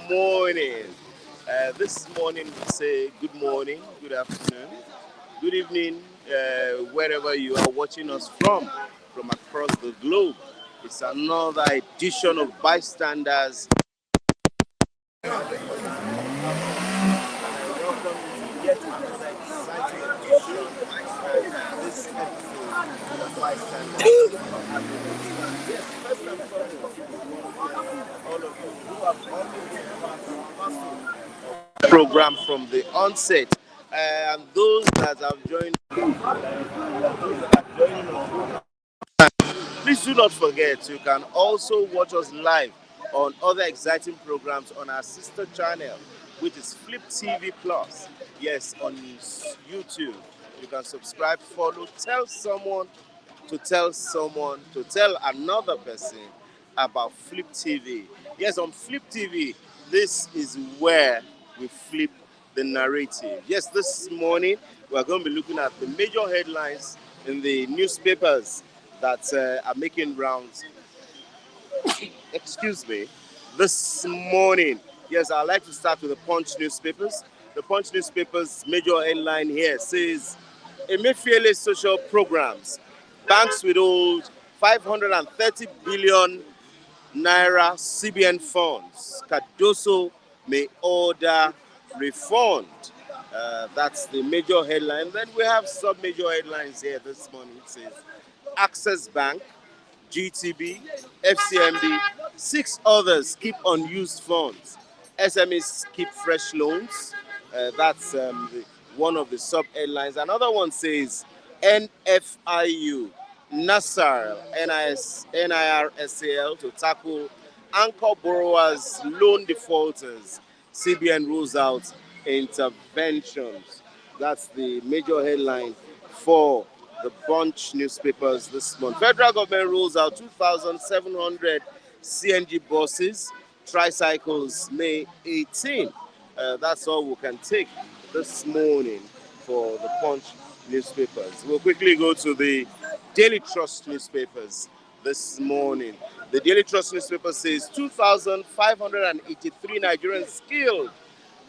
morning. This morning we say good morning, good afternoon, good evening, wherever you are watching us from across the globe. It's another edition of Bystanders. Welcome to yet another exciting edition of this episode of Bystanders. Yes, first and foremost, we want to thank all of you who have always been part and parcel program from the onset, and those that have joined, please do not forget you can also watch us live on other exciting programs on our sister channel, which is Flip TV Plus. Yes, on YouTube. You can subscribe, follow, tell someone to tell another person about Flip TV. Yes, on Flip TV, this is where we flip the narrative. Yes, this morning we're going to be looking at the major headlines in the newspapers that are making rounds. Excuse me. This morning, yes, I'd like to start with the Punch newspapers. The Punch newspapers' major headline here says Emefiele social programs. Banks withhold 530 billion naira CBN funds. Cardoso may order refund. That's the major headline. Then we have some major headlines here this morning. It says Access Bank, GTB, FCMB, six others keep unused funds. SMEs keep fresh loans. That's one of the sub headlines. Another one says NFIU, NASAR, NIRSAL to tackle anchor borrowers, loan defaulters. CBN rules out interventions. That's the major headline for the Bunch newspapers this month. Federal government rules out 2,700 CNG buses, tricycles, May 18. That's all we can take this morning for the Punch newspapers. We'll quickly go to the Daily Trust newspapers this morning. The Daily Trust newspaper says 2,583 Nigerians killed,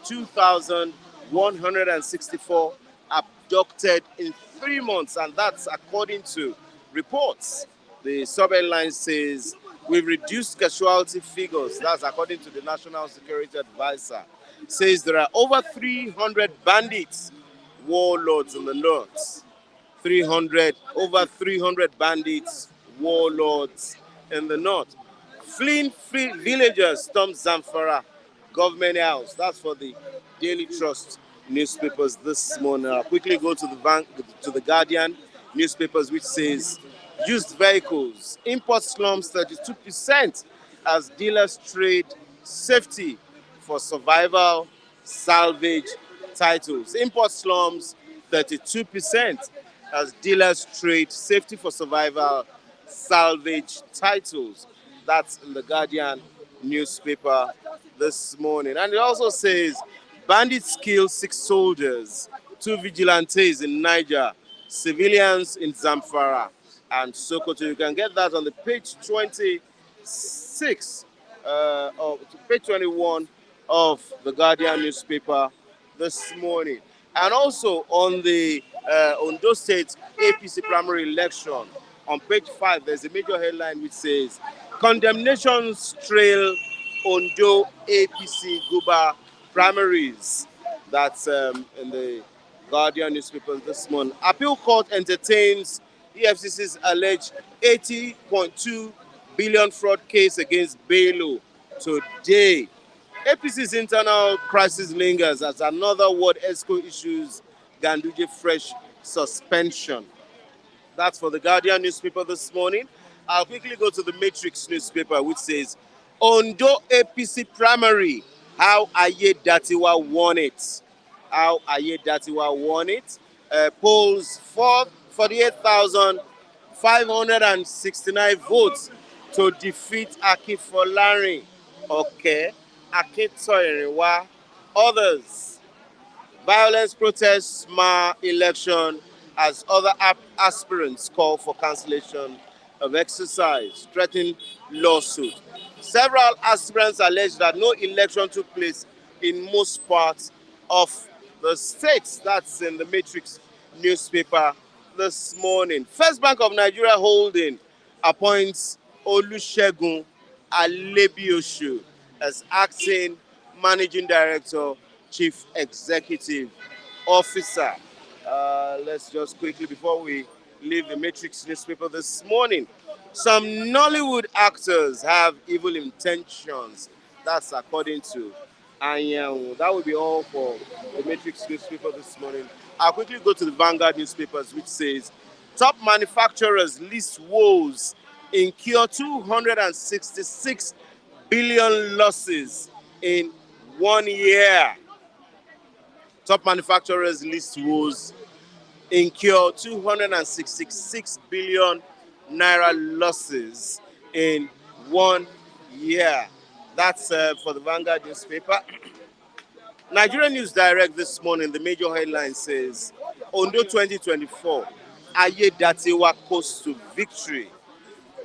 2,164 abducted in 3 months, and that's according to reports. The sub-headline says we've reduced casualty figures. That's according to the National Security Advisor. Says there are over 300 bandits, warlords in the north. Over 300 bandits, warlords in the north. Fleeing villagers storm Zamfara government house. That's for the Daily Trust newspapers this morning. I'll quickly go to the Guardian newspapers, which says used vehicles import slums 32% as dealers trade safety for survival salvage titles. Import slums 32% as dealers trade safety for survival salvage titles. That's in the Guardian newspaper this morning. And it also says bandits kill 6 soldiers, 2 vigilantes in Niger, civilians in Zamfara and Sokoto. You can get that on the page 26 or page 21 of the Guardian newspaper this morning. And also on the Ondo State APC primary election, on page 5, there's a major headline which says condemnations trail Ondo APC Guba primaries. That's in the Guardian newspaper this morning. Appeal court entertains EFCC's alleged 80.2 billion fraud case against Bello today. APC's internal crisis lingers as another ward ESCO issues Ganduje fresh suspension. That's for the Guardian newspaper this morning. I'll quickly go to the Matrix newspaper, which says Ondo APC primary, how Aye Datiwa won it. How Aye Datiwa won it. Polls 48,569 votes to defeat Akinfolari. Okay. Akintoye. Others. Violence protests, mar election as other aspirants call for cancellation of exercise, threatening lawsuit. Several aspirants allege that no election took place in most parts of the states. That's in the Matrix newspaper this morning. First Bank of Nigeria Holding appoints Olusegun Alebioshu as acting managing director, chief executive officer. Let's just quickly, before we leave the Matrix newspaper this morning, some Nollywood actors have evil intentions. That's according to and that will be all for the Matrix newspaper this morning. I'll quickly go to the Vanguard newspapers, which says top manufacturers list woes incur 266 billion losses in 1 year. Top manufacturers list woes incur 266 billion naira losses in 1 year. That's for the Vanguard newspaper. Nigerian News Direct this morning, the major headline says, Ondo 2024, Ayedatiwa coast to victory.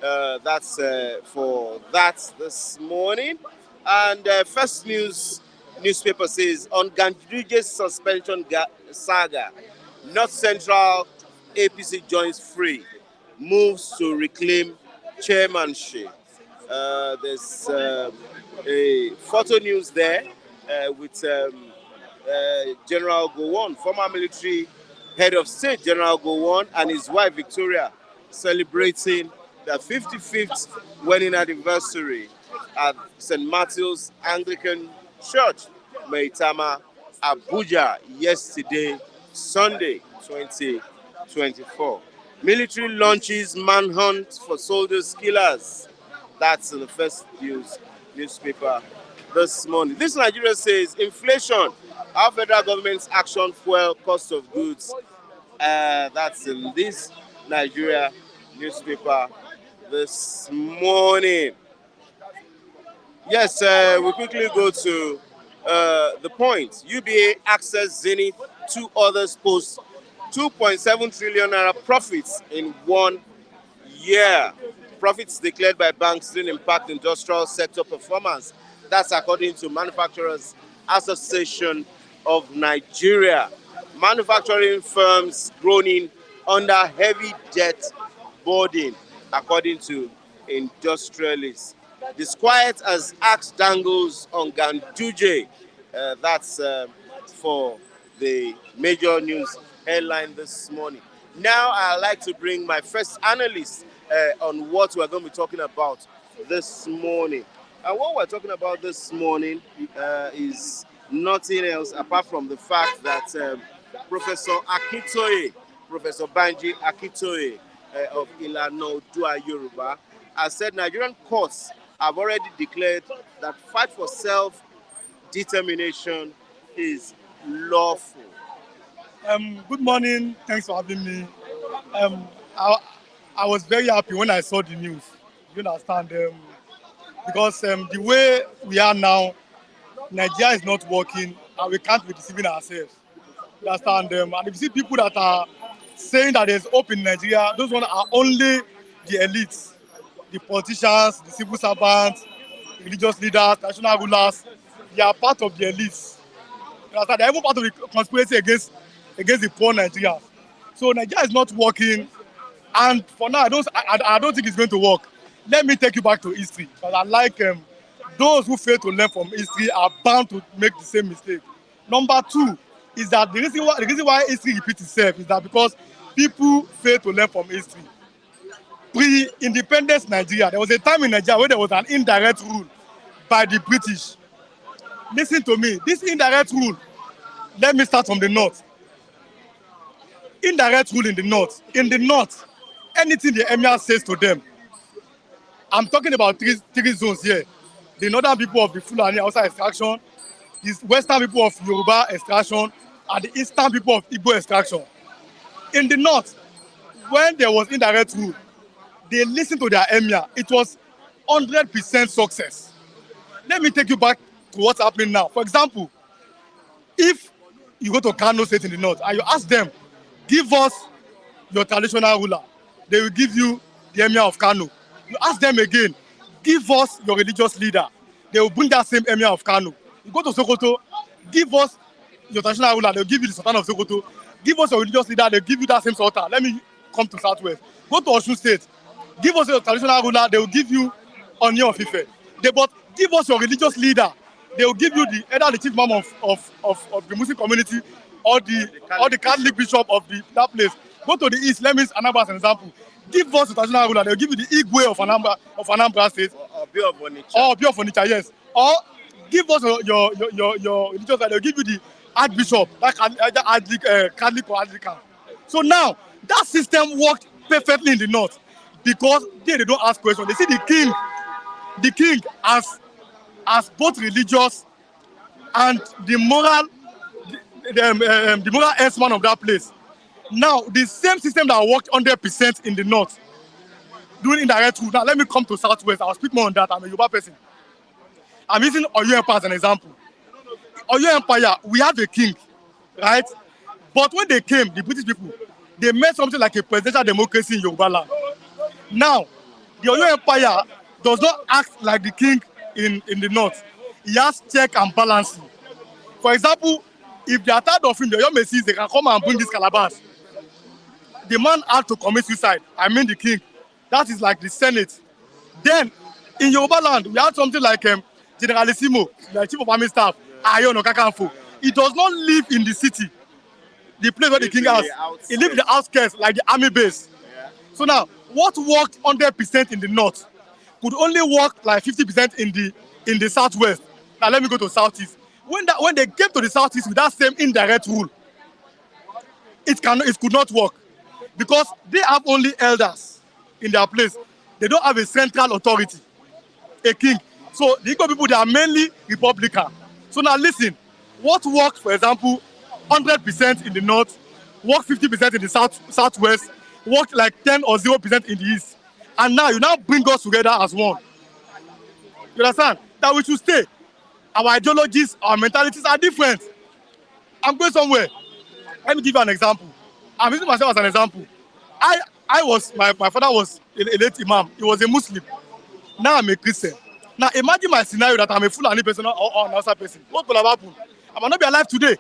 That's for that this morning. And First News newspaper says, on Ganduje's suspension saga, North Central APC joins free, moves to reclaim chairmanship. There's a photo news there with General Gowon, former military head of state General Gowon, and his wife Victoria celebrating the 55th wedding anniversary at St. Matthew's Anglican Church, Maitama, Abuja, yesterday, Sunday, 2024. Military launches manhunt for soldiers killers. That's in the First News newspaper this morning. This Nigeria says inflation, our federal government's action fuel cost of goods. That's in this Nigeria newspaper this morning. Yes, we quickly go to the point. UBA Access Zenith, two others post 2.7 trillion naira profits in 1 year. Profits declared by banks didn't impact industrial sector performance. That's according to Manufacturers Association of Nigeria. Manufacturing firms groaning under heavy debt burden, according to industrialists. Disquiet as axe dangles on Ganduje. That's for the major news headline this morning. Now I'd like to bring my first analyst on what we're going to be talking about this morning. And what we're talking about this morning is nothing else apart from the fact that Professor Akintoye, Professor Banji Akintoye of Ilana Odua Yoruba, has said Nigerian courts have already declared that fight for self-determination is lawful. Good morning. Thanks for having me. I was very happy when I saw the news. You understand? Because the way we are now, Nigeria is not working and we can't be deceiving ourselves. You understand? And if you see people that are saying that there's hope in Nigeria, those ones are only the elites, the politicians, the civil servants, the religious leaders, national rulers. They are part of the elites. You understand? They are even part of the conspiracy against the poor Nigerians. So Nigeria is not working, and for now, I don't think it's going to work. Let me take you back to history, because I like those who fail to learn from history are bound to make the same mistake. Number two is that the reason why history repeats itself is that because people fail to learn from history. Pre-independence Nigeria, there was a time in Nigeria where there was an indirect rule by the British. Listen to me, this indirect rule, let me start from the north. Indirect rule in the north. In the north, anything the emir says to them, I'm talking about three zones here. The northern people of the Fulani Hausa extraction, the western people of Yoruba extraction, and the eastern people of Igbo extraction. In the north, when there was indirect rule, they listened to their emir. It was 100% success. Let me take you back to what's happening now. For example, if you go to Kano State in the north and you ask them, give us your traditional ruler, they will give you the Emir of Kano. You ask them again, give us your religious leader. They will bring that same Emir of Kano. You go to Sokoto, give us your traditional ruler, they'll give you the Sultan of Sokoto. Give us your religious leader, they'll give you that same Sultan. Let me come to Southwest. Go to Osun State, give us your traditional ruler, they will give you Oni of Ife. But give us your religious leader, they will give you either the chief imam of the Muslim community or the Catholic bishop of that place. Go to the east, let me use Anambra as an example. Give us the traditional ruler, they will give you the Igwe of Anambra State. Or Obi of Onitsha. Or Obi of Onitsha, yes. Or give us your religious leader, they will give you the Archbishop, that Catholic or Anglican. So now, that system worked perfectly in the north because they don't ask questions. They see the king as both religious and the moral herdsman of that place. Now, the same system that worked 100% in the north, doing indirect rule. Now, let me come to Southwest. I'll speak more on that. I'm a Yoruba person. I'm using Oyo Empire as an example. Oyo Empire, we have a king, right? But when they came, the British people, they made something like a presidential democracy in Yoruba land. Now, the Oyo Empire does not act like the king in the north. He has check and balancing. For example, if they are tired of him, the Oyo Messiahs, they can come and bring this calabash. The man had to commit suicide. I mean the king. That is like the Senate. Then, in Yoruba land, we have something like Generalissimo, the chief of army staff, Ayo Kakanfo. He does not live in the city, the place where the king has. He lives in the outskirts, like the army base. Yeah. So now, what worked 100% in the north could only work like 50% in the southwest. Now let me go to southeast. When they came to the southeast with that same indirect rule, it could not work because they have only elders in their place. They don't have a central authority, a king. So the Igbo people, they are mainly Republican. So now listen, what worked, for example, 100% in the north, worked 50% in the southwest, worked like 10 or 0% in the east. And now you now bring us together as one. You understand? That we should stay. Our ideologies, our mentalities are different. I'm going somewhere. Let me give you an example. I'm using myself as an example. My father was a late imam. He was a Muslim. Now I'm a Christian. Now imagine my scenario that I'm a Fulani person or an Hausa person. What will have happened? I might not be alive today.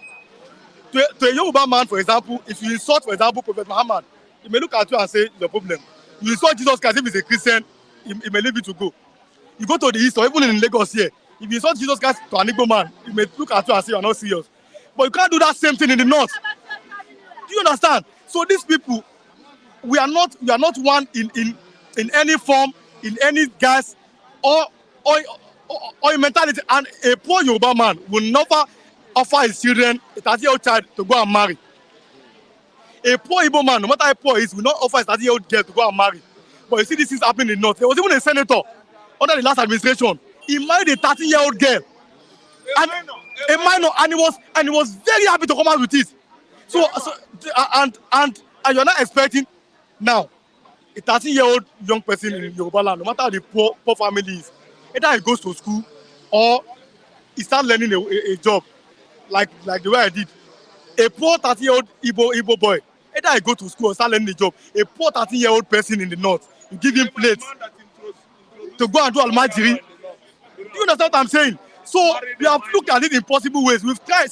To a Yoruba man, for example, if you insult, for example, Prophet Muhammad, he may look at you and say, the problem. You insult Jesus Christ, if he's a Christian, he may leave you to go. You go to the east or even in Lagos here, if you insult Jesus Christ to an Igbo man, he may look at you and say you're not serious. But you can't do that same thing in the north. Do you understand? So these people, we are not one in any form, in any guise, or in mentality. And a poor Yoruba man will never offer his children a 30-year-old child to go and marry. A poor Igbo man, no matter how poor he is, will not offer his 30-year-old girl to go and marry. But you see, this is happening in the north. There was even a senator under the last administration. He married a 30-year-old girl, and a minor, and he was very happy to come out with it. And you're not expecting now a 30-year-old young person in Yoruba land, no matter how the poor family is, either he goes to school or he starts learning a job, like the way I did. A poor 30-year-old Igbo boy, either he go to school or start learning a job. A poor 13-year-old person in the north, you give him plates to go and do almajiri. Do you understand what I'm saying? So we have looked at it in possible ways. We've tried.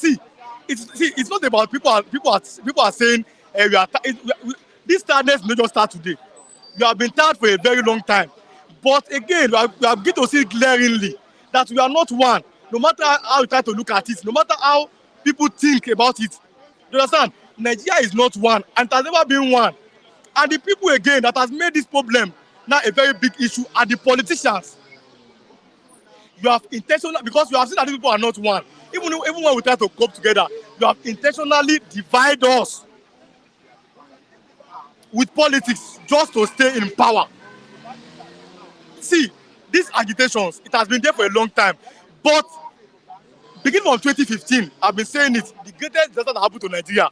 It's not about people are saying this tiredness may just start today. We have been tired for a very long time. But again, we are beginning to see glaringly that we are not one. No matter how you try to look at it, no matter how people think about it, you understand? Nigeria is not one, and it has never been one. And the people again that has made this problem now a very big issue are the politicians. You have intentional, because you have seen that these people are not one. Even when we try to cope together, you have intentionally divided us with politics just to stay in power. See, these agitations, it has been there for a long time. But beginning from 2015, I've been saying it, the greatest disaster that happened to Nigeria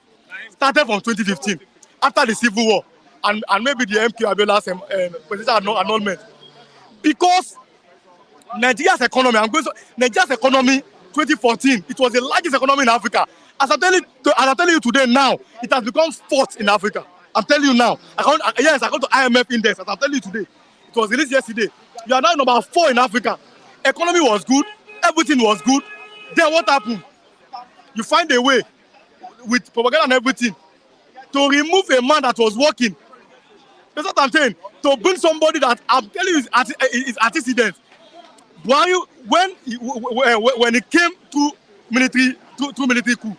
started from 2015, after the Civil War, and maybe the MK Abiola's presidential annulment. Because Nigeria's economy, 2014, it was the largest economy in Africa. As I'm telling you today now, it has become fourth in Africa I'm telling you now. Yes, I got to IMF index, as I'm telling you today. It was released yesterday. You are now number 4 in Africa. Economy was good, everything was good. Then what happened? You find a way with propaganda and everything to remove a man that was working. That's what I'm saying. To bring somebody that I'm telling you is antecedent. Buhari, when he came to military coup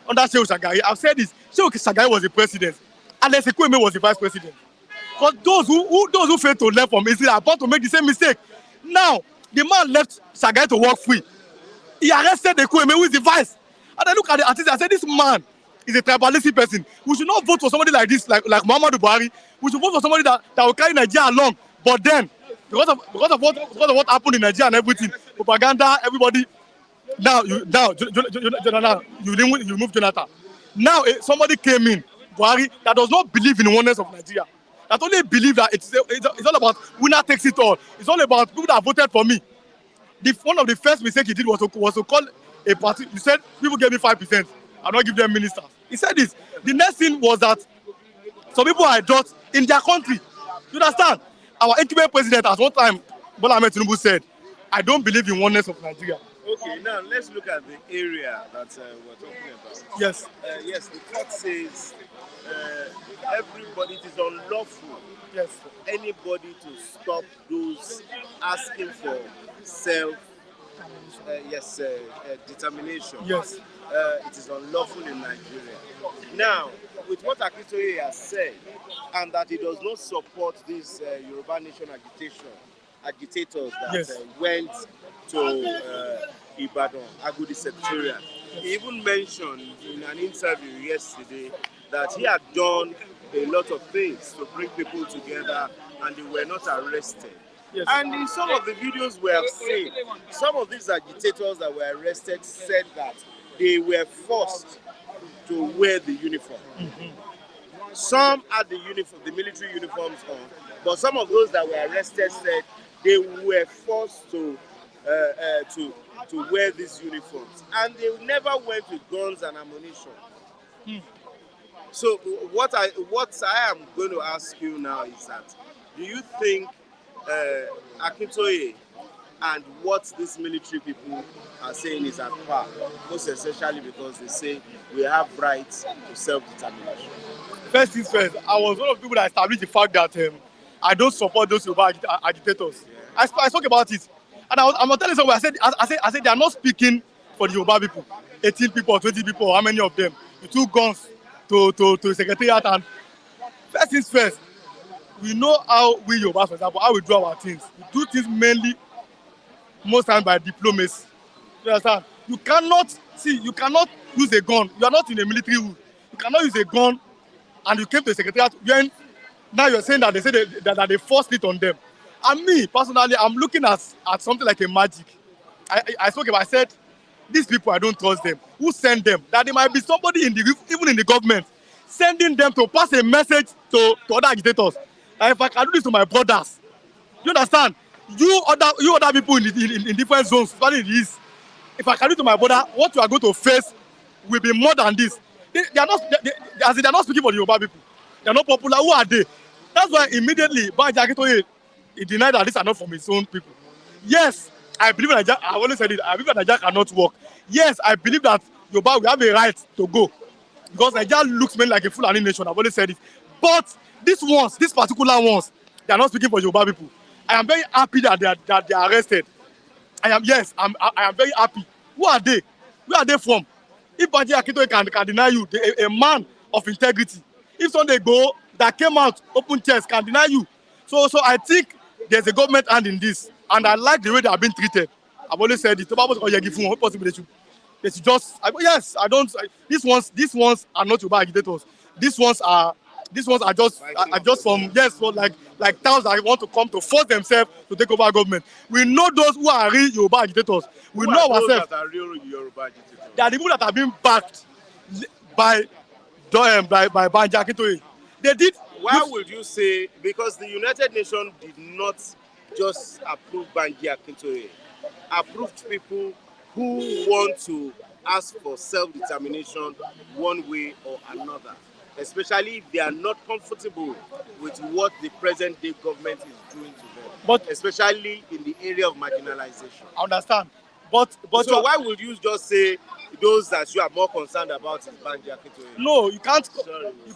under Shehu Shagari, I've said this. Shehu Shagari was the president, and Ezekweme was the vice president. But those who failed to learn from history are about to make the same mistake. Now the man left Shagari to work free. He arrested Ekweme, who is the vice. And I look at the artist, I said, this man is a tribalistic person. We should not vote for somebody like this, like Muhammadu Buhari. We should vote for somebody that will carry Nigeria along. But then, because of what happened in Nigeria and everything, propaganda, everybody, now you remove Jonathan. Now somebody came in, Buhari, that does not believe in the oneness of Nigeria. That only believe that it's all about winner takes it all. It's all about people that voted for me. One of the first mistakes he did was to call a party. He said, people gave me 5%. I'll not give them ministers. He said this. The next thing was that some people are adults in their country. You understand? Our incumbent president at one time, Bola Ahmed Tinubu, said, I don't believe in oneness of Nigeria. Okay, now let's look at the area that we're talking about. Yes. Yes, the court says everybody, it is unlawful Yes. for anybody to stop those asking for self determination. Yes. It is unlawful in Nigeria. Now, with what Akintoye has said, and that he does not support this Yoruba nation agitators that Yes. went to Ibadan, Agudi Secretariat. He even mentioned in an interview yesterday that he had done a lot of things to bring people together and they were not arrested. Yes. And in some of the videos we have seen, some of these agitators that were arrested said that they were forced to wear the uniform. Mm-hmm. Some had the military uniforms on, but some of those that were arrested said they were forced to wear these uniforms, and they never went with guns and ammunition. So what I am going to ask you now is that, do you think Akintoye and what these military people are saying is at par, most essentially because they say we have rights to self-determination? First things first, I was one of the people that established the fact that I don't support those Yoruba agitators. Yeah. I spoke about it, and I'm not telling someone. I said they are not speaking for the Yoruba people. 18 people, 20 people, how many of them? You took guns to the secretariat, and first things first, we know how we Yoruba, for example, how we do our things. We do things mainly, most times by diplomacy. You understand? You cannot use a gun. You are not in a military rule. You cannot use a gun, and you came to the secretariat. Now you're saying that they say that they forced it on them. And me personally, I'm looking at something like a magic. I spoke about. I said, these people, I don't trust them. Who sent them? That there might be somebody even in the government sending them to pass a message to other agitators. And if I can do this to my brothers, you understand? You other people in different zones, especially in the East, if I can do it to my brother, what you are going to face will be more than this. They are not speaking for the Yoruba people. They are not popular. Who are they? That's why immediately Banji Akintoye, he denied that these are not from his own people. Yes, I believe Nigeria. I always said it. I believe that Nigeria cannot work. Yes, I believe that Yoruba will have a right to go because Nigeria looks mainly like a Fulani nation. I've always said it. But these particular ones, they are not speaking for Yoruba people. I am very happy that they are arrested. I am very happy. Who are they? Where are they from? If Banji Akintoye can deny you, a man of integrity. If Sunday go that came out open chest can deny you. So I think there's a government hand in this, and I like the way they are being treated. I've always said it. They should just. Yes, I don't. These ones are not Yoruba agitators. These ones are just from like towns that want to come to force themselves to take over government. We know those who are real Yoruba agitators. We know ourselves. That are real Yoruba agitators? They are the people that have been backed by Banji Akintoye. They did. Why would you say? Because the United Nations did not just approve Banji Akintoye, approved people who want to ask for self-determination one way or another. especially if they are not comfortable with what the present day government is doing to them, But especially in the area of marginalization. I understand. But So why would you just say those that you are more concerned about is Banji Akintoye? no, you can't. Sorry. You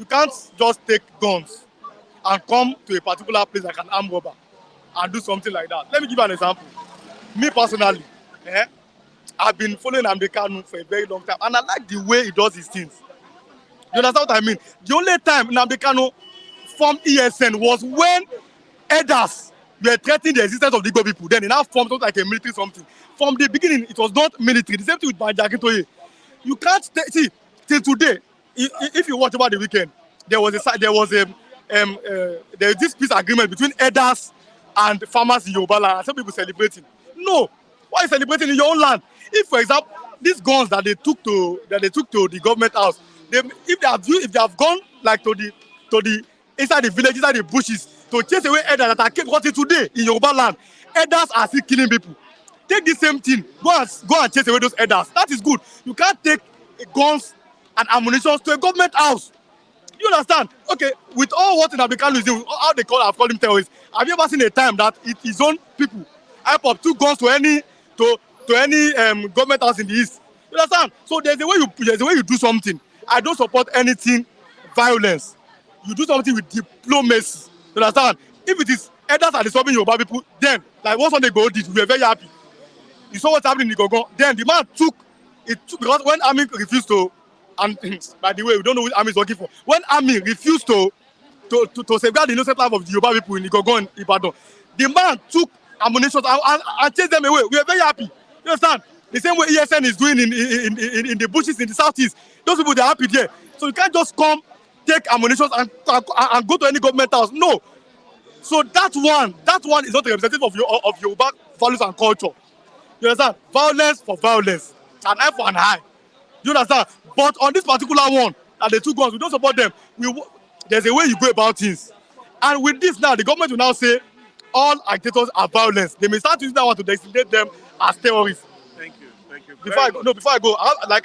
can't just take guns and come to a particular place like an armed robber and do something like that. Let me give you an example. Me personally, I've been following Nnamdi Kanu for a very long time, and I like the way he does his things. You understand what I mean? The only time Nnamdi Kanu formed ESN was when elders were threatening the existence of the Igbo people. Then he now formed something like a military something. From the beginning, it was not military. The same thing with Banji Akintoye. You can't see till today. If you watch over the weekend, there was this peace agreement between elders and farmers in Yoruba land. And some people celebrating. No, why are you celebrating in your own land? If, for example, these guns that they took to the government house, if they have gone like to the inside the village, inside the bushes to chase away elders that are killed, because today in Yoruba land, elders are still killing people. Take the same thing, go and chase away those elders. That is good. You can't take guns and ammunition to a government house. You understand? Okay, with all what Nnamdi Kanu is doing, how they have called him terrorists. Have you ever seen a time that his own people IPOB took guns to any government house in the east? You understand? So there's a way you do something. I don't support anything violence. You do something with diplomacy. You understand? If it is elders are disturbing Yoruba people, then like what Sunday Igboho did, we were very happy. You saw what's happening in Igogon. Then the man took because when army refused to, and by the way, we don't know which army is working for. When army refused to safeguard the innocent life of the Yoruba people in Igogon and Ibadan, the man took ammunition and chased them away. We are very happy. You understand? The same way ESN is doing in the bushes in the southeast. Those people, they are happy there. So you can't just come, take ammunition and go to any government house. No. So that one is not a representative of Yoruba values and culture. You understand? Violence for violence. An eye for an eye. You understand? But on this particular one, that the two guns, we don't support them. There's a way you go about things. And with this now, the government will now say all agitators are violence. They may start using that one to designate them as terrorists. Thank you. Before I go, I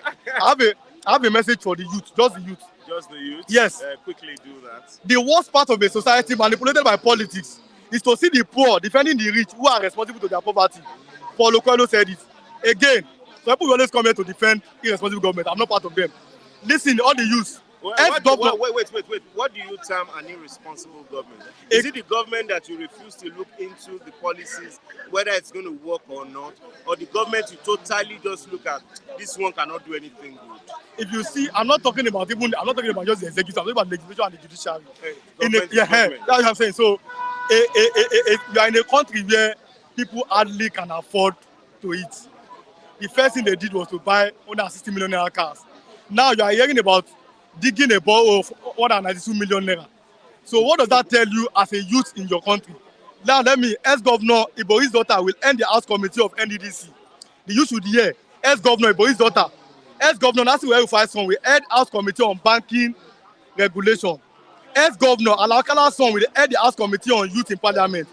have a message for the youth, just the youth. Just the youth? Yes. Quickly do that. The worst part of a society manipulated by politics is to see the poor defending the rich who are responsible to their poverty. Paul Okoelo said it. Again, so people will always come here to defend irresponsible government. I'm not part of them. Listen, all the youth. Wait. What do you term an irresponsible government? Is it the government that you refuse to look into the policies, whether it's going to work or not, or the government you totally just look at, this one cannot do anything good? If you see, I'm not talking about just the executive, I'm talking about the legislature and the judiciary. That's what I'm saying. So, you are in a country where people hardly can afford to eat. The first thing they did was to buy 160 million naira cars. Now you are hearing about digging a borehole of 192 million naira. So what does that tell you as a youth in your country? Now ex-governor Ibori's daughter will end the House Committee of NDDC. The youth should hear. Ex-governor Ibori's daughter. Ex-governor Nasiru El-Rufai's son will head House Committee on Banking Regulation. Ex-governor Alakala's son will head the House Committee on Youth in Parliament.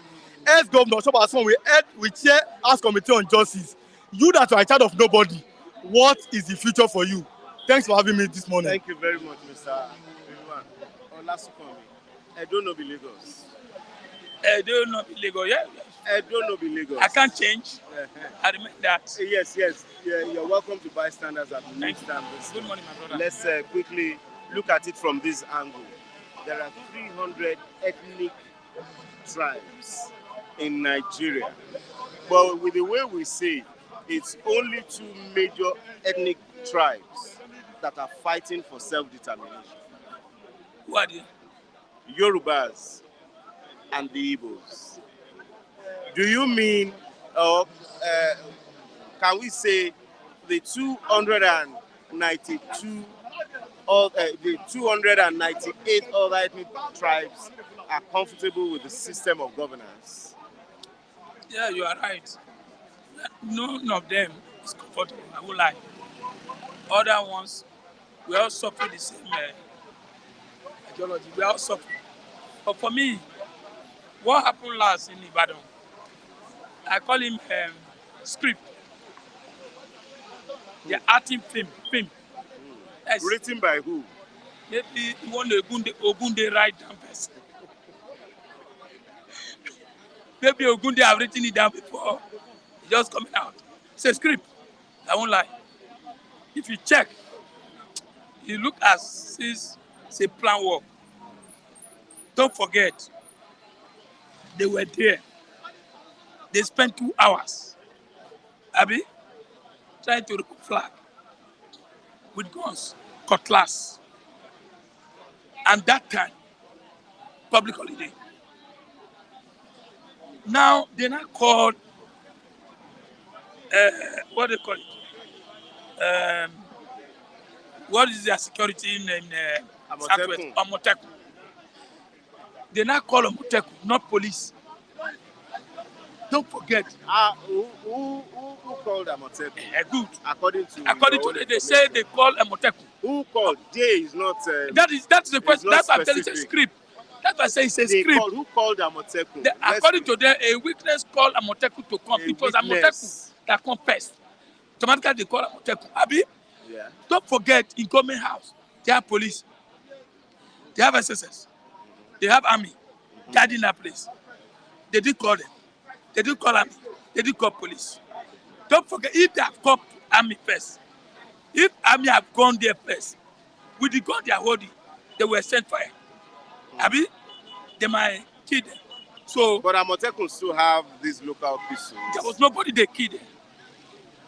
Ex-governor Shoba's son will chair House Committee on Justice. You that are a child of nobody, what is the future for you? Thanks for having me this morning. Thank you very much, Mr. Olasukomi. I don't know Lagos. I don't know Lagos. Yeah. I don't know Lagos. I can't change. I remember that. Yes. Yeah, you're welcome to Bystanders at the next time. Good morning, my brother. Let's quickly look at it from this angle. There are 300 ethnic tribes in Nigeria. But with the way we see it, it's only two major ethnic tribes that are fighting for self-determination. Who are they? Yorubas and the Igbos. Do you mean, or can we say the 292 or the 298 other ethnic tribes are comfortable with the system of governance? Yeah, you are right. None of them is comfortable, I won't lie. Other ones, we all suffer the same ideology. We all suffer. But for me, what happened last in Ibadan, I call him script. They're acting film. Yes. Written by who? Maybe you want Ogunde write down first. Maybe Ogunde have written it down before. It's just coming out. It's a script. I won't lie. If you check, you look at this, say plan work. Don't forget, they were there. They spent 2 hours, Abi, trying to remove flag with guns, cutlass. And that time, public holiday. Now, they now called, what do they call it? What is their security in Southwest? Amotekun. Amotekun. They now call Amotekun, not police. Don't forget. Who called Amotekun? Good. According to According they say they call Amotekun. who called? They is not. That's the question. not That's why I'm telling you it's a specific. script. That's why I say it's a They script. called, who called Amotekun? According to them, a witness called Amotekun to come. A It was witness. Amotekun that come first. Automatically they call Amotekun. Abi, Yeah. don't forget in government house, they have police, they have SSS, they have army guarding that place. They did call them. They did call army. They did call police. Don't forget, if they have called army first, if army have gone there first, with the gun they are holding, they will send fire. Abi, they might kill them. So But Amotekun still have these local pistols. there was nobody they killed them.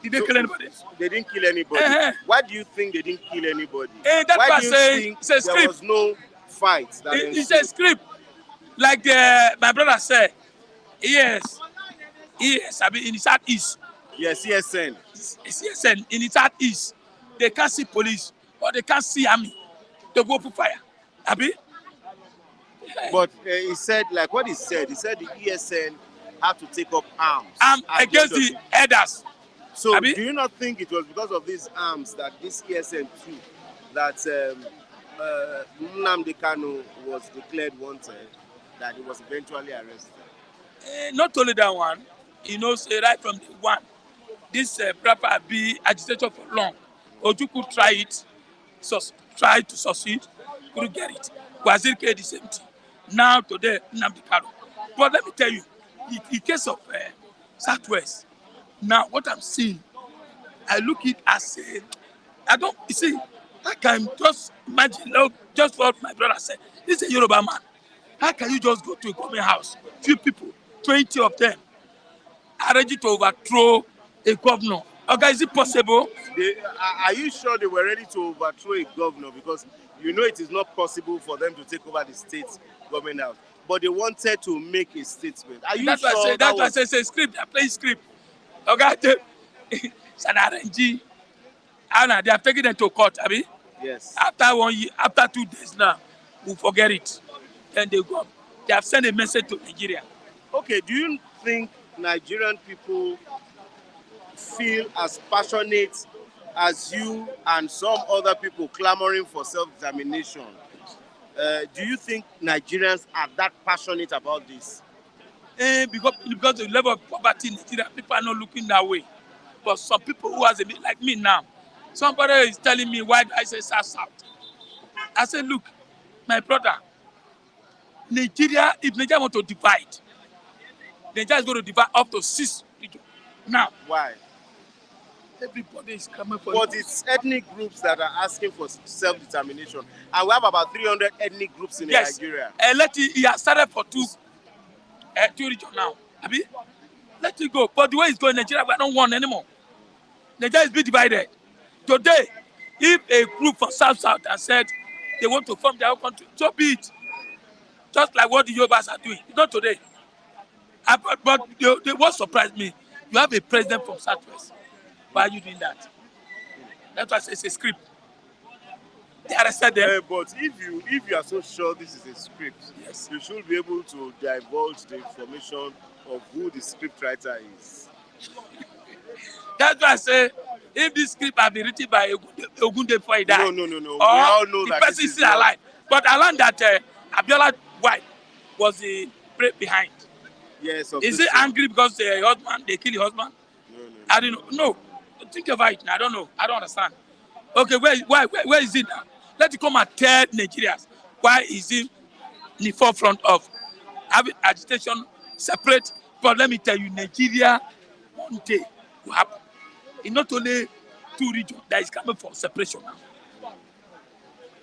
Did they kill anybody? They didn't kill anybody. Why do you think they didn't kill anybody? That's Why why I do you say think it's a there script. was no fight? That It's ensued? a script. Like my brother said, yes, I mean in the southeast, Yes, CSN. CSN in the southeast, they can't see police or they can't see army. They go for fire. Abi? But he said, like what he said the ESN had to take up arms. at Against end of the elders. So Abi? do you not think it was because of these arms that this ESN took that Nnamdi Kanu was declared wanted, that he was eventually arrested? Not only that one, say right from the one, this proper be agitation for long. Ojukwu try it, try to succeed, couldn't get it. Wazirike the same thing. Now today, Nnamdi Kanu. But let me tell you, in case of Southwest, now what I'm seeing, I look it as you see, I can just imagine, just what my brother said. This is a Yoruba man. How can you just go to a government house, few people, 20 of them, are ready to overthrow a governor? Okay, is it possible? Are you sure they were ready to overthrow a governor? Because it is not possible for them to take over the state government house. But they wanted to make a statement. Are you That's sure why I say it's a script. They're playing script. Okay, it's an RNG. And they have taken them to court, Abi. Yes. After 1 year, after 2 days now, we'll forget it. Then they go. They have sent a message to Nigeria. Okay, do you think Nigerian people feel as passionate as you and some other people clamoring for self-determination? Do you think Nigerians are that passionate about this? Because the level of poverty in Nigeria, people are not looking that way. But some people who has a bit like me now, somebody is telling me why I say South. I say, look, my brother, Nigeria, if Nigeria want to divide, Nigeria is going to divide up to 6 regions. Now, Why? everybody is coming for But it's ethnic groups that are asking for self-determination. And we have about 300 ethnic groups in Nigeria. He has started for two regions now. Abi? Let it go. But the way it's going, Nigeria, we don't want anymore. Nigeria is being divided. Today, if a group from South has said they want to form their own country, so be it. Just like what the Yorubas are doing. Not today. But what surprised me, you have a president from Southwest. Why are you doing that? That's why I say it's a script. They arrested them. But if you are so sure this is a script, Yes. you should be able to divulge the information of who the script writer is. That's why I say, if this script had been written by Ogunde before he died, No. We or all know the that person this is is still not. alive. But I learned that Abiola's wife was the brain behind. Yes. Is he angry because the husband, they kill the husband? No. I don't know. No. Think about it now. I don't know. I don't understand. Okay, where is it now? Let it come and tell Nigerians why is he in the forefront of having agitation separate. But let me tell you, Nigeria one day will happen. It's not only two regions that is coming for separation now.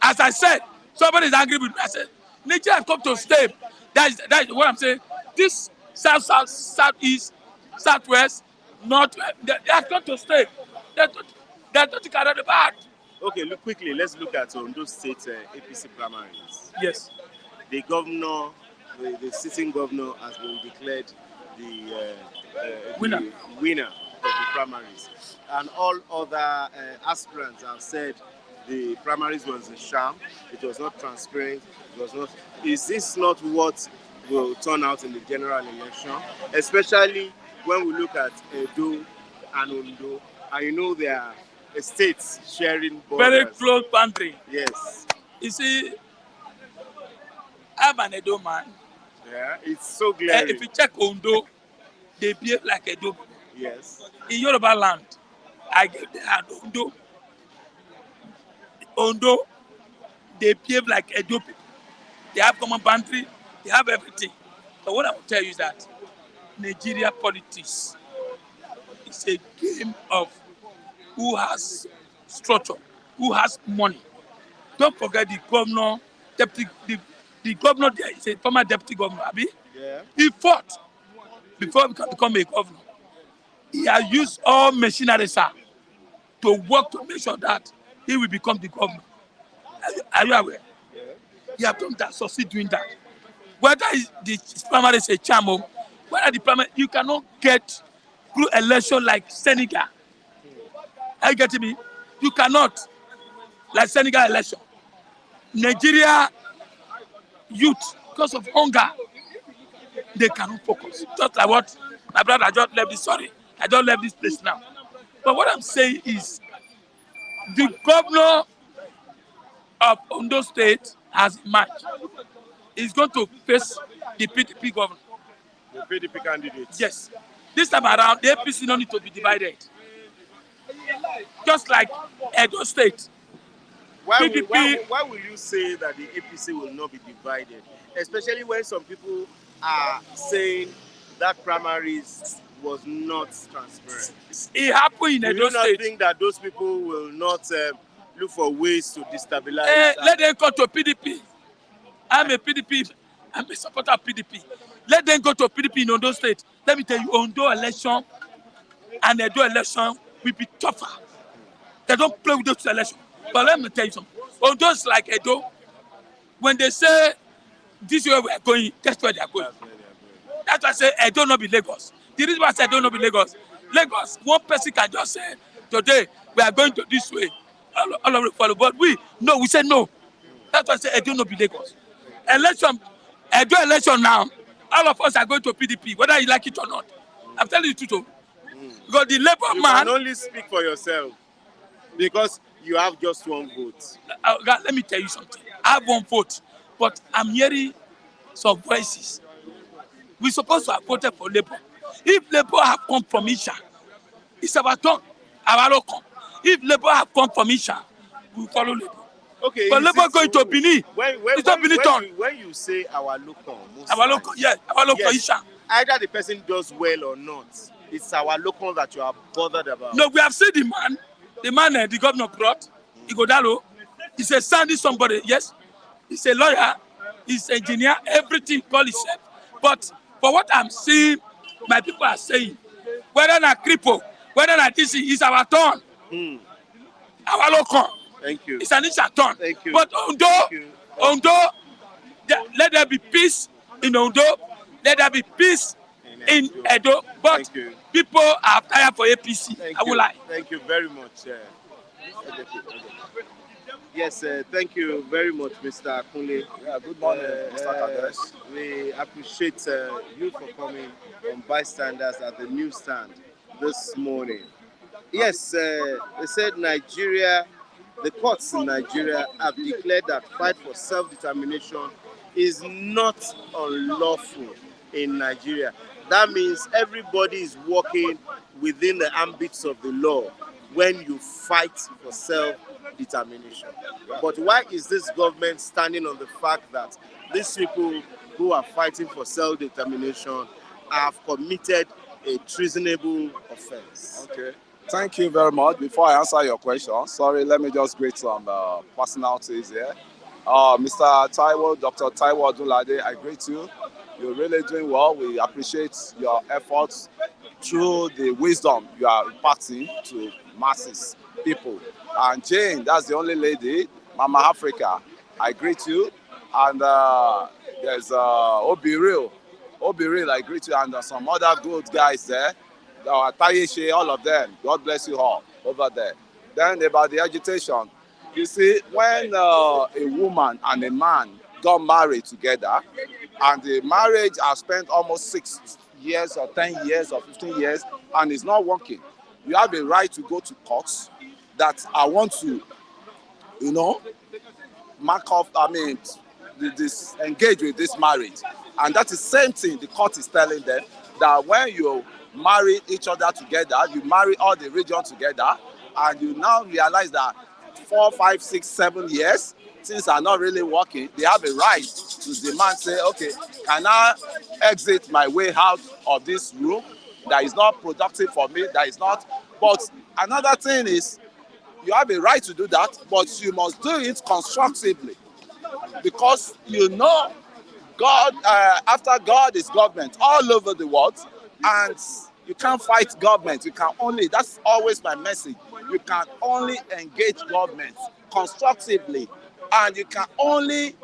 As I said, somebody is angry with me. I said, Nigeria has come to stay. That is what I'm saying. This south, southeast, southwest, north, they have come to stay. They're not to carry the bad. Okay, look quickly. Let's look at Ondo State APC primaries. Yes. The governor, the sitting governor, has been declared the Winner. the winner of the primaries, and all other aspirants have said the primaries was a sham. It was not transparent. It was not. Is this not what will turn out in the general election? Especially when we look at Edo and Ondo, and you know they are states sharing borders. Very close boundary. Yes. You see, I'm an Edo man. Yeah, it's so glaring. If you check Ondo, they behave like Edo. Yes. In Yoruba land, I gave them Ondo. Ondo, they behave like Edo people. They have common boundary, they have everything. But what I will tell you is that Nigeria politics is a game of who has structure, who has money. Don't forget the governor, the governor there is a former deputy governor, Abi. Yeah. He fought before he can become a governor. He has used all machinery, sir, to work to make sure that he will become the governor. Are you aware? Yeah. He has done that, succeed doing that. Whether the primary is a charm, whether the primary, you cannot get through election like Senegal. Are you getting me? You cannot, like Senegal election. Nigeria youth, because of hunger, they cannot focus. Just like what my brother, I just left this, sorry, I just left this place now. But what I'm saying is, the governor of Ondo State has emerged. He's going to face the PDP governor. The PDP candidate. Yes. This time around, the APC don't need to be divided. Just like Edo State. Why PDP, why will you say that the APC will not be divided? Especially when some people are saying that primaries was not transparent. it happened in Do Edo you not State. think that those people will not look for ways to destabilize? Let them go to PDP. I'm a PDP. I'm a supporter of PDP. Let them go to PDP in Ondo State. Let me tell you, Ondo election and Edo election will be tougher. They don't play with those elections. But let me tell you something. Ondo is like Edo. When they say this way we are going, that's where they are going. That's why I say Edo not be Lagos. The reason why I say Edo not be Lagos. Lagos, one person can just say, today we are going to this way. All of it follow. But we say no. That's why I say Edo not be Lagos. Election, Edo election now, all of us are going to PDP, whether you like it or not. I'm telling you the truth. Because the Labour You man, can only speak for yourself because you have just one vote. God, let me tell you something. I have one vote, but I'm hearing some voices. We're supposed to have voted for Labour. If Labour have come from Isha, it's our turn. Our local. If Labour have come from Isha, we follow Labour. Okay. But Labour going to Benin. It's not Benin turn. When you say our local, Our local, yeah, our local yes, Isha. either the person does well or not, it's our local that you are bothered about. No, we have seen the man the governor brought, Igodalo. He's a sandy somebody, yes. He's a lawyer, he's an engineer, everything call himself. But for what I'm seeing, my people are saying, whether not cripple, whether not this is our turn. Our local. Thank you. It's an Isha turn. Thank you. But Ondo, let there be peace in Ondo, let there be peace in Edo. But people are tired for APC. I will lie. Thank you very much. Yes, thank you very much, Mr. Akunle. Yeah, good morning, Mr. Kades. We appreciate you for coming on bystanders at the newsstand this morning. Yes, they said the courts in Nigeria have declared that fight for self-determination is not unlawful in Nigeria. That means everybody is working within the ambits of the law when you fight for self-determination. self-determination. But why is this government standing on the fact that these people who are fighting for self-determination have committed a treasonable offense? Okay. Thank you very much. Before I answer your question, sorry, let me just greet some personalities here. Mr. Taiwo, Dr. Taiwo Odunlade, I greet you. You're really doing well. We appreciate your efforts through the wisdom you are imparting to masses, people. And Jane, that's the only lady, Mama Africa, I greet you. And there's Obiril, I greet you, and some other good guys there. Tayeshi, all of them. God bless you all over there. Then about the agitation. You see, when a woman and a man got married together, and the marriage has spent almost 6 years or 10 years or 15 years, and it's not working, you have a right to go to court that I want to, mark off, engage with this marriage. And that is the same thing the court is telling them, that when you marry each other together, you marry all the region together, and you now realize that 4, 5, 6, 7 years, things are not really working, they have a right to demand, say, okay, can I exit my way out of this room that is not productive for me, that is not. But another thing is, you have a right to do that, but you must do it constructively, because God, after God is government all over the world, and you can't fight government. You can only, that's always my message, you can only engage government constructively, and you can only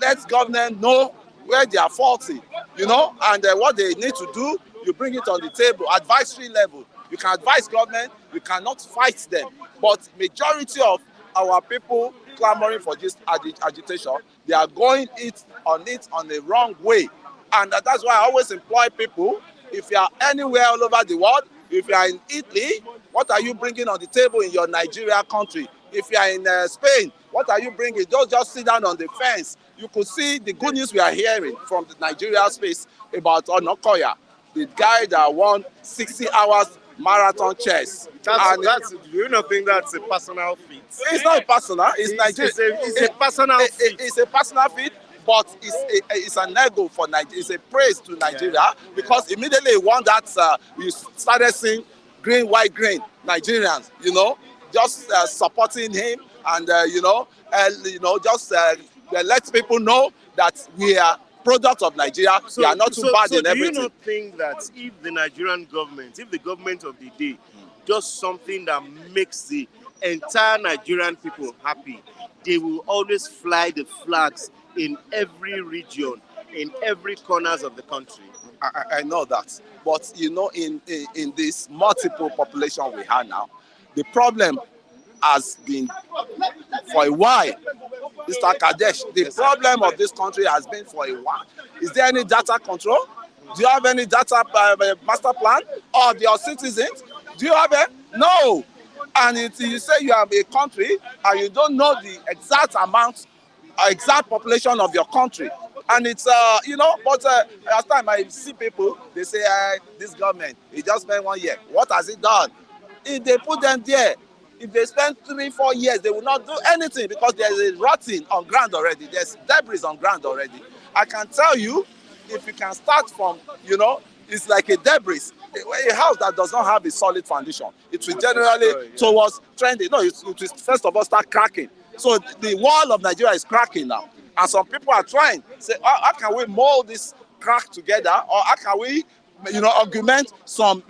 let government know where they are faulty, and what they need to do, you bring it on the table, advisory level. You can advise government, you cannot fight them. But majority of our people clamoring for this agitation, they are going on the wrong way. And that's why I always employ people, if you are anywhere all over the world, if you are in Italy, what are you bringing on the table in your Nigeria country? If you are in Spain, what are you bringing? Don't just sit down on the fence. You could see the good news we are hearing from the Nigeria space about Onokoya, the guy that won 60 hours marathon chess. Do you not think that's a personal feat? It's not personal. It's Nigeria. It's a personal feat. It's a personal feat, but it's an ego for Nigeria. It's a praise to Nigeria, because immediately he won that, you started seeing green, white, green Nigerians, just supporting him, and just let people know that we are product of Nigeria. We are not too bad in everything. Do you not think that if the Nigerian government, if the government of the day does something that makes the entire Nigerian people happy, they will always fly the flags in every region, in every corners of the country? I know that, but in this multiple population we have now, the problem has been for a while. Mr. Kadesh, the problem of this country has been for a while. Is there any data control? Do you have any data master plan of your citizens? Do you have it? No. And you say you have a country and you don't know the exact amount, exact population of your country. And it's, but last time I see people, they say, this government, it just spent 1 year. What has it done? If they put them there, if they spend 3, 4 years, they will not do anything, because there's a rotting on ground already. There's debris on ground already. I can tell you, if you can start from, it's like a debris. A house that does not have a solid foundation, it will generally towards trending. No, it will first of all start cracking. So the wall of Nigeria is cracking now. And some people are trying, say, how can we mold this crack together? Or how can we augment some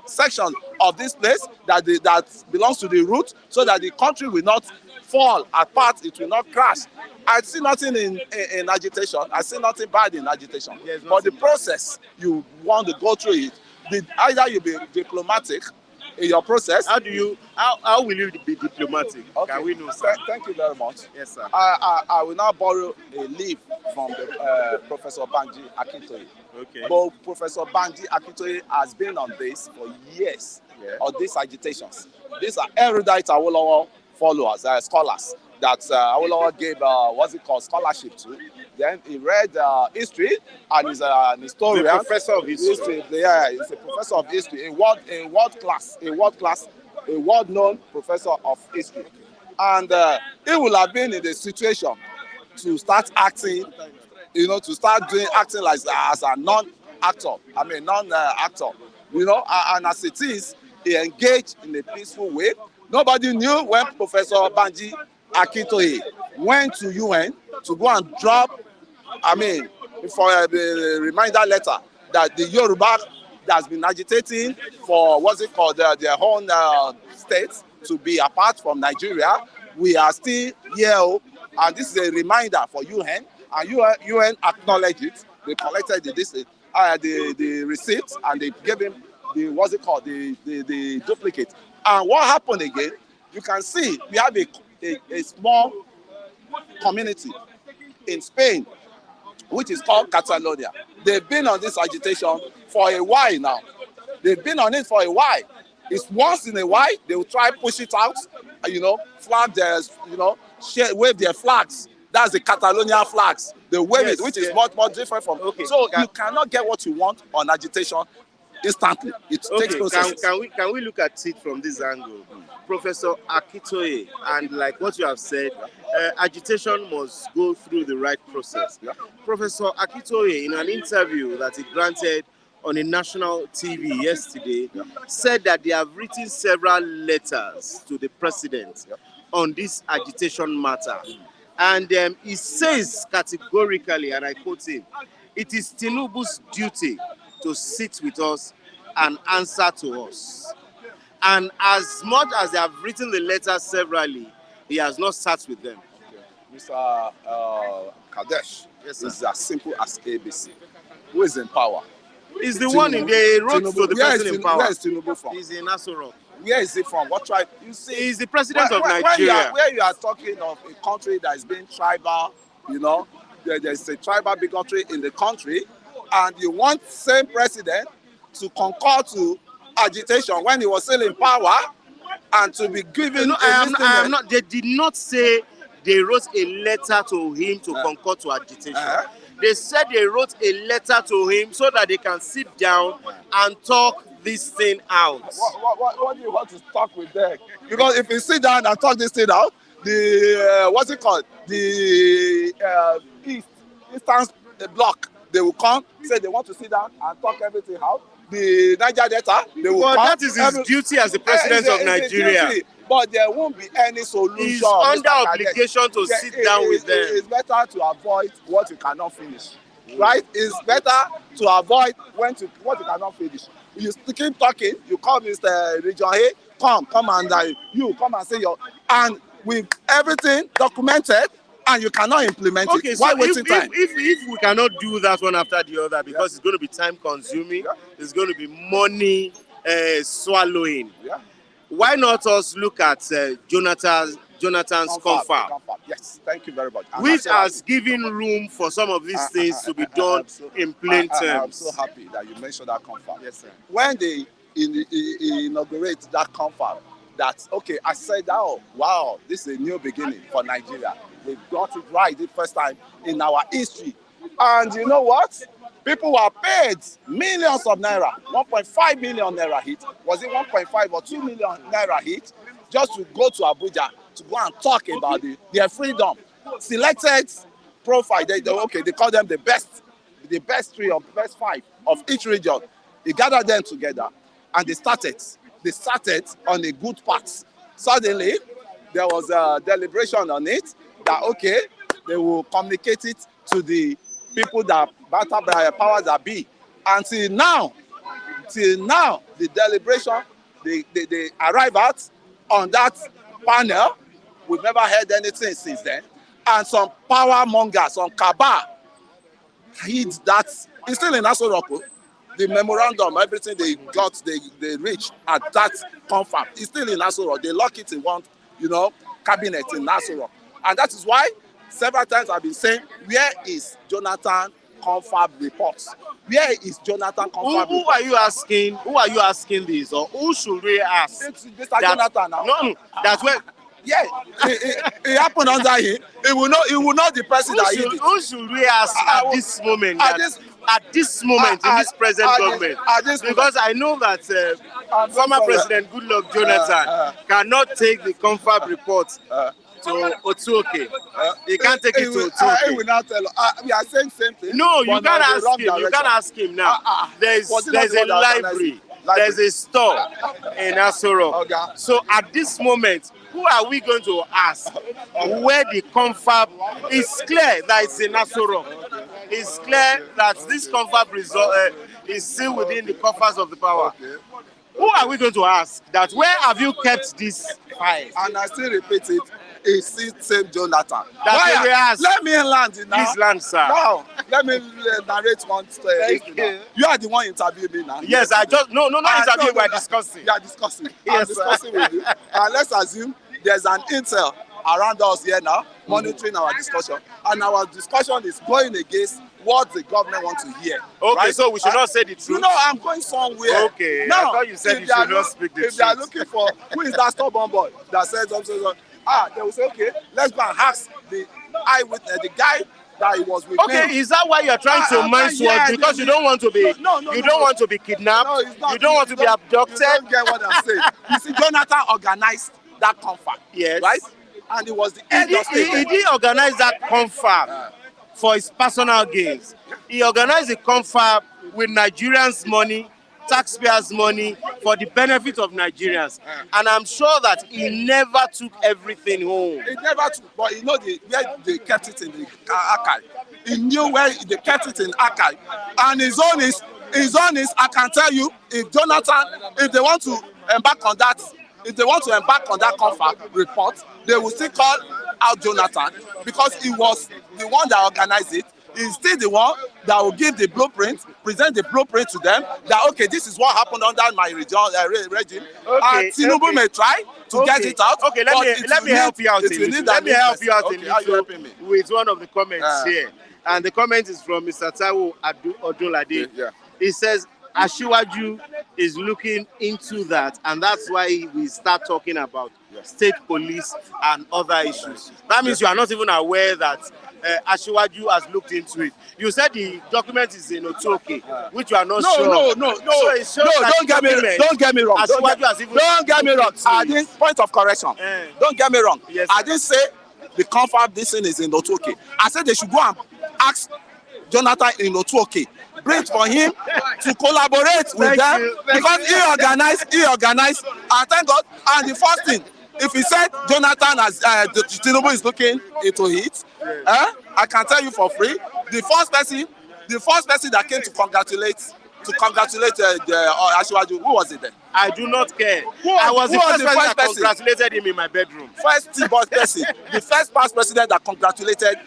section of this place that belongs to the root, so that the country will not fall apart, it will not crash. I see nothing in agitation. I see nothing bad in agitation. But the process, you want to go through it. Either you be diplomatic in your process. How will you be diplomatic? Okay. Can we know, sir? Thank you very much. Yes, sir. I will now borrow a leaf from the Professor Banji Akintoye. Okay. But Professor Banji Akintoye has been on this for years, on these agitations. These are erudite Awolowo followers, scholars, that Awolowo gave, scholarship to. Then he read history, and he's an historian. The professor of history. Yeah, he's a professor of history, a world-known professor of history. And he will have been in the situation to start acting, to start doing acting like as a non-actor. I mean, non-actor. And as it is, he engaged in a peaceful way. Nobody knew when Professor Banji Akintoye went to UN to go and drop, for a reminder letter that the Yoruba has been agitating for their own state to be apart from Nigeria. We are still here, and this is a reminder for UN, and UN acknowledged it. They collected the receipt, and they gave him the duplicate. And what happened again? You can see we have a small community in Spain, which is called Catalonia. They've been on this agitation for a while now. They've been on it for a while. It's once in a while they will try push it out, flag their, wave their flags. That's the Catalonia flags. They wave it, which is much more different from. Okay. So you cannot get what you want on agitation instantly. It takes processes. Can we look at it from this angle? Professor Akintoye, and like what you have said, agitation must go through the right process. Yeah. Professor Akintoye, in an interview that he granted on a national TV yesterday, said that they have written several letters to the president on this agitation matter. And he says categorically, and I quote him, "It is Tinubu's duty to sit with us and answer to us." And as much as they have written the letters severally, he has not sat with them. Okay. Mr. Kadesh, yes, is as simple as ABC. Who is in power? He's the one in the road to the president in power. Where is Tinubu from? He's in Aso Rock. Where is he from? What tribe? You see, he's the president of Nigeria. Where you are talking of a country that is being tribal, there's a tribal bigotry in the country, and you want same president to concur to agitation when he was still in power, and to be given. I am not. They did not say they wrote a letter to him to concur to agitation. They said they wrote a letter to him so that they can sit down and talk this thing out. What do you want to talk with them? Because if you sit down and talk this thing out, the what's it called? The Eastern Bloc, they will come, say they want to sit down and talk everything out. The Niger Delta, they will come. That is his duty as the president of Nigeria. But there won't be any solution. He's under obligation to sit down with them. It's better to avoid what you cannot finish. Right? It's better to avoid what you cannot finish. You keep talking, you call Mr. Region A, come and you come and say and with everything documented, and you cannot implement it. So if we cannot do that one after the other, because it's going to be time consuming, it's going to be money swallowing. Why not us look at Jonathan's confab? Yes, thank you very much. Which has given room for some of these things to be done in plain terms. I'm so happy that you mentioned that confab. Yes, sir. When they inaugurate that confab, I said, oh, wow, this is a new beginning for Nigeria. They got it right the first time in our history. And you know what? People were paid millions of naira, 1.5 million naira hit. Was it 1.5 or 2 million naira hit? Just to go to Abuja to go and talk about their freedom. Selected profile, they call them the best 3 or best 5 of each region. They gathered them together and they started on a good path. Suddenly, there was a deliberation on it that, they will communicate it to the people that battle by powers that be. Until now, the deliberation, they arrive on that panel. We've never heard anything since then. And some power mongers, some cabal, hid that. It's still in Aso Rock. The memorandum, everything they got, they reached at that confab. It's still in Aso Rock. They lock it in one, cabinet in Aso Rock. And that is why several times I've been saying, where is Jonathan confab reports? Where is Jonathan confab? Who are you asking? Who are you asking this, or who should we ask? It's Mr. Jonathan now. No, that's when. Yeah, it happened under him. He will not the person that he did. Who should we ask at this moment? at this moment in this present government, because I know that former President Goodluck Jonathan cannot take the confab report to Otuoke. He can't take it to Otuoke. He will not tell. We are saying same thing. No, you can't ask him. You can't ask him now. There's a library. There's a store in Asoro. Okay. So at this moment, who are we going to ask where the confab is clear that it's in Asoro? It's clear that this confab result is still within the coffers of the power. Okay. Who are we going to ask that where have you kept this file? And I still repeat it. It's still same Jonathan. That's we ask. Let me land it now. Please land, sir. Now, let me narrate one story. Thank you. You are the one interviewing me now. Yes, I just not interview. We're discussing. We are discussing. Yes, I'm discussing with you. And let's assume there's an intel around us here now, monitoring our discussion, and our discussion is going against what the government wants to hear. Okay, right? so we should not say the truth. You know, I'm going somewhere. Okay, now, I thought you said you should not speak the truth. If they are looking for who is that stubborn boy that says something, they will say, okay, let's go and ask the eyewitness, the guy that he was with. Okay, is that why you're trying to mine sword? Because you don't want to be, you don't want to be kidnapped. No, it's not. You don't want to be abducted. You don't get what I'm saying. You see, Jonathan organized that confab. Yes. Right? And it was the end of He did organize that confab for his personal gains. He organized the confab with Nigerians' money, taxpayers' money, for the benefit of Nigerians. And I'm sure that he never took everything home. It never took, but you know where they kept it in the archive. He knew where they kept it in archive. And his own is, I can tell you, if Jonathan, if they want to embark on that, confab report, they will still call out Jonathan because he was the one that organized it. He's still the one that will give the blueprint, present the blueprint to them, that, okay, this is what happened under my regime. And Tinubu may try to get it out. Okay, let me help you out. Let me help you out with one of the comments here. And the comment is from Mr. Taiwo Odunlade. Yeah. He says, Asiwaju is looking into that, and that's why we start talking about state police and other issues. That means you are not even aware that Asiwaju has looked into it. You said the document is in Otuoke, which you are not sure. No. So don't get me wrong. Don't get me wrong. I didn't, point of correction. Don't get me wrong. Yes, I didn't say the confab this thing is in Otuoke. I said they should go and ask Jonathan in Otuoke. Bring for him to collaborate with them because he organized, and thank God. And the first thing, if he said Jonathan as Tinubu is looking into it, I can tell you for free, the first person that came to congratulate Asiwaju, who was it then? I do not care. I was the first person that congratulated him in my bedroom. First T-boss person, the first past president that congratulated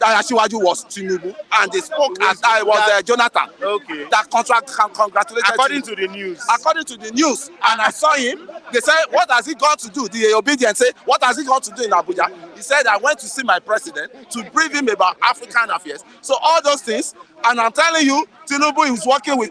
Asiwaju was Tinubu, and they spoke as I was Jonathan. Okay. That congratulated. According to the news. According to the news, and I saw him. They said, "What has he gone to do?" The obedient said, "What has he gone to do in Abuja?" He said, "I went to see my president to brief him about African affairs." So all those things, and I'm telling you, Tinubu is working in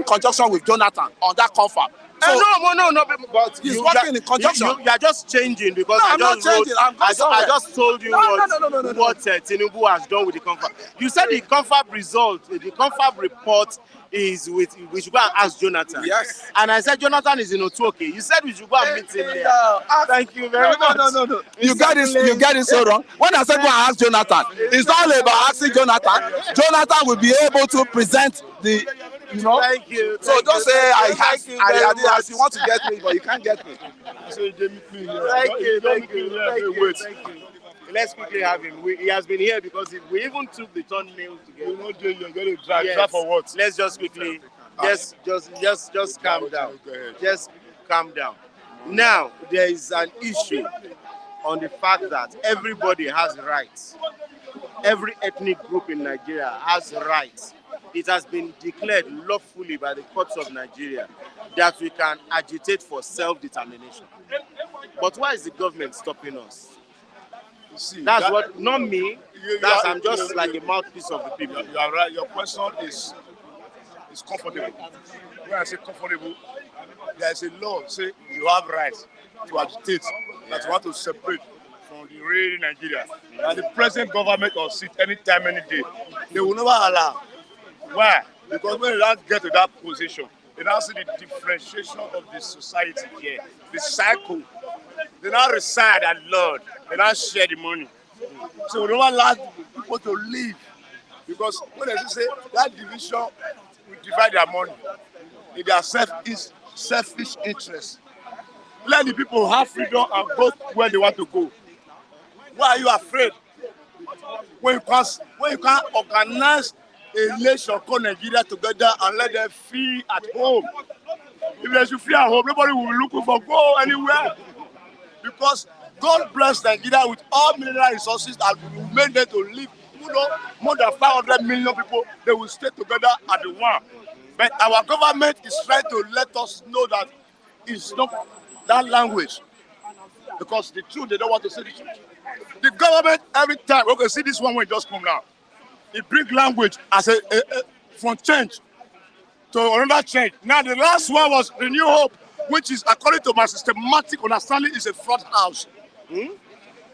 conjunction with Jonathan on that confab. So, no, but he's working in conjunction. You are just changing because I'm not changing. I just told you what Tinubu has done with the confab. You said the confab result, the confab report is we should go and ask Jonathan. Yes. And I said Jonathan is in Otuoke. You said we should go and meet him there. Thank you very much. No. You got it so wrong. When I said go and ask Jonathan, it's not about asking Jonathan. Jonathan will be able to present the. You know? Thank you. So don't say I ask you want to get me, but you can't get me. Thank you. Let's quickly have him. He has been here because we even took the thumbnail together. You're going to drag for what? Let's just quickly, just calm down. Just calm down. Now there is an issue on the fact that everybody has rights. Every ethnic group in Nigeria has rights. It has been declared lawfully by the courts of Nigeria that we can agitate for self-determination. But why is the government stopping us? See, that's what, not me. I'm just like a mouthpiece of the people. You are right. Your question is comfortable. When I say comfortable, there is a law say you have rights to agitate, that you want to separate from the real Nigeria. And the present government will sit anytime, any day. They will never allow. Why? Because when you don't get to that position, you now see the differentiation of the society here, the cycle. They now reside at Lord, they now share the money. So we don't allow people to live. Because when they say that division will divide their money in their selfish interest. Let the people have freedom and go where they want to go. Why are you afraid? When you can't organize a nation called Nigeria together and let them feel at home. If they should feel at home, nobody will be looking for go anywhere. Because God bless Nigeria with all mineral resources that will make them to live. You know, more than 500 million people, they will stay together at the one. But our government is trying to let us know that it's not that language. Because the truth, they don't want to say the truth. The government, every time, okay, see this one when it just come now. It bring language as a from change to another change. Now the last one was Renew Hope, which is, according to my systematic understanding, is a fraud house.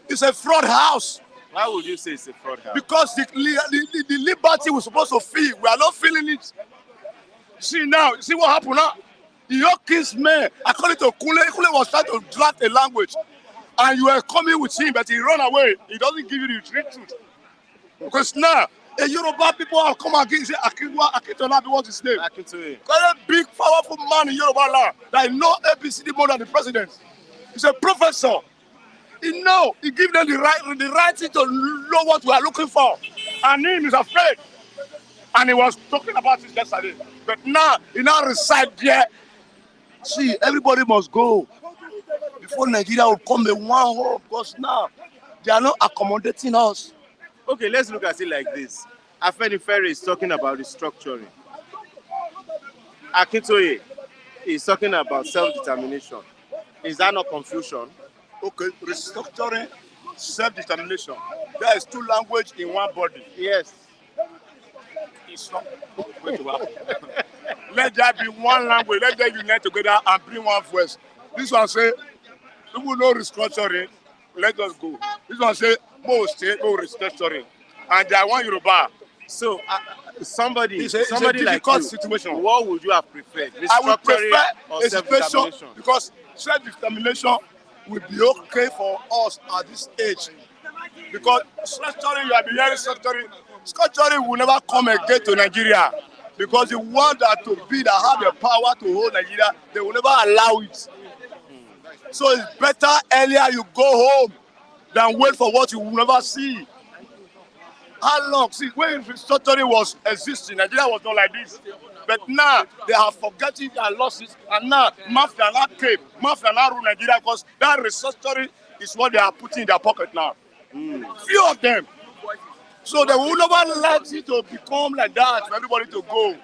It's a fraud house. Why would you say it's a fraud house? Because the liberty we're supposed to feel, we are not feeling it. See now, see what happened now? The Yorkins man, according to Kule was trying to draft a language. And you are coming with him, but he run away. He doesn't give you the truth. Because now, the Yoruba people have come against Akintoye, what's his name? Akintoye. Got a big, powerful man in Yoruba land that know ABCD more than the president. He's a professor. He know, he give them the right thing to know what we are looking for. And him is afraid. And he was talking about it yesterday. But now, he now reside there. See, everybody must go. Before Nigeria will come a one home, because now they are not accommodating us. Okay, let's look at it like this. Afenifere is talking about restructuring. Akintoye is talking about self-determination. Is that not confusion? Okay, restructuring, self-determination. There is two languages in one body. Yes. It's not going to happen. Let there be one language. Let them unite together and bring one voice. This one say, people know restructuring. Let us go. This one say, no state, no restructuring. And they want Yoruba. So somebody it's a like difficult you, situation. what would you have preferred? I would prefer or a situation because self-determination will be okay for us at this age. Because structuring, you have been hearing structuring will never come again to Nigeria. Because the one that to be that have the power to hold Nigeria, they will never allow it. So it's better earlier you go home than wait for what you will never see. How long? See, when restructuring was existing, Nigeria was not like this. But now they have forgotten their losses, and now mafia now came. Mafia now rule Nigeria because that restructuring is what they are putting in their pocket now. Few of them. So they will never let it to become like that for everybody to go.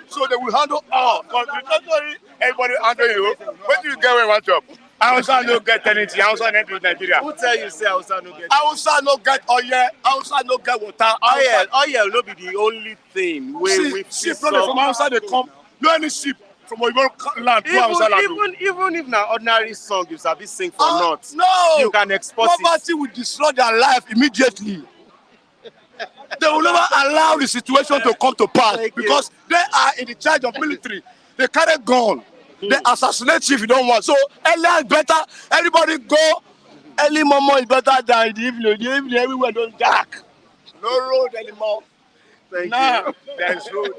So they will handle all. Because restructuring, everybody handle you. When do you get one job? I also don't get anything. I also don't do Nigeria. Who tell you say I also no get? I also no get oil. I also no get water. Oil no be the only thing where we ship from outside they come. No any ship from Yoruba land to outside land. Even if na ordinary song you sabi sing for north, no, you can export poverty will destroy their life immediately. They will never allow the situation to come to pass because they are in the charge of military. They carry gun. They assassinate you if you don't want. So earlier is better. Everybody go. Early morning is better than the evening. The evening everywhere don't dark. No road anymore. Now there is road.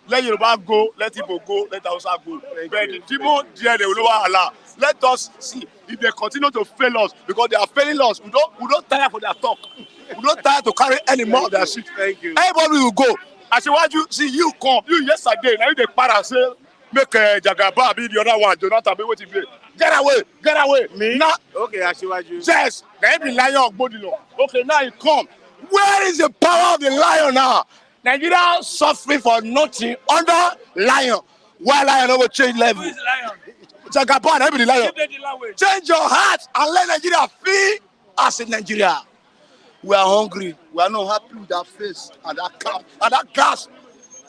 Let Yoruba go. Let Igbo go. Let Hausa go. But the people there they will never allow. Let us see if they continue to fail us because they are failing us. We don't tire for their talk. We don't tire to carry any more of their shit. Thank you. Everybody will go. I say, why you see you come? You yesterday now you dey para say make Jagaba be the other one. Jonathan be waiting play. Get away. Me? Now, okay, Asiwaju. yes, now be lion of Bodilo. Okay, now he come. Where is the power of the lion now? Nigeria suffering for nothing under lion. Why lion over change level? Who is lion? Jagaba now be the lion. Give them the language. Change your heart and let Nigeria feel as in Nigeria. We are hungry. We are not happy with our face and that gas.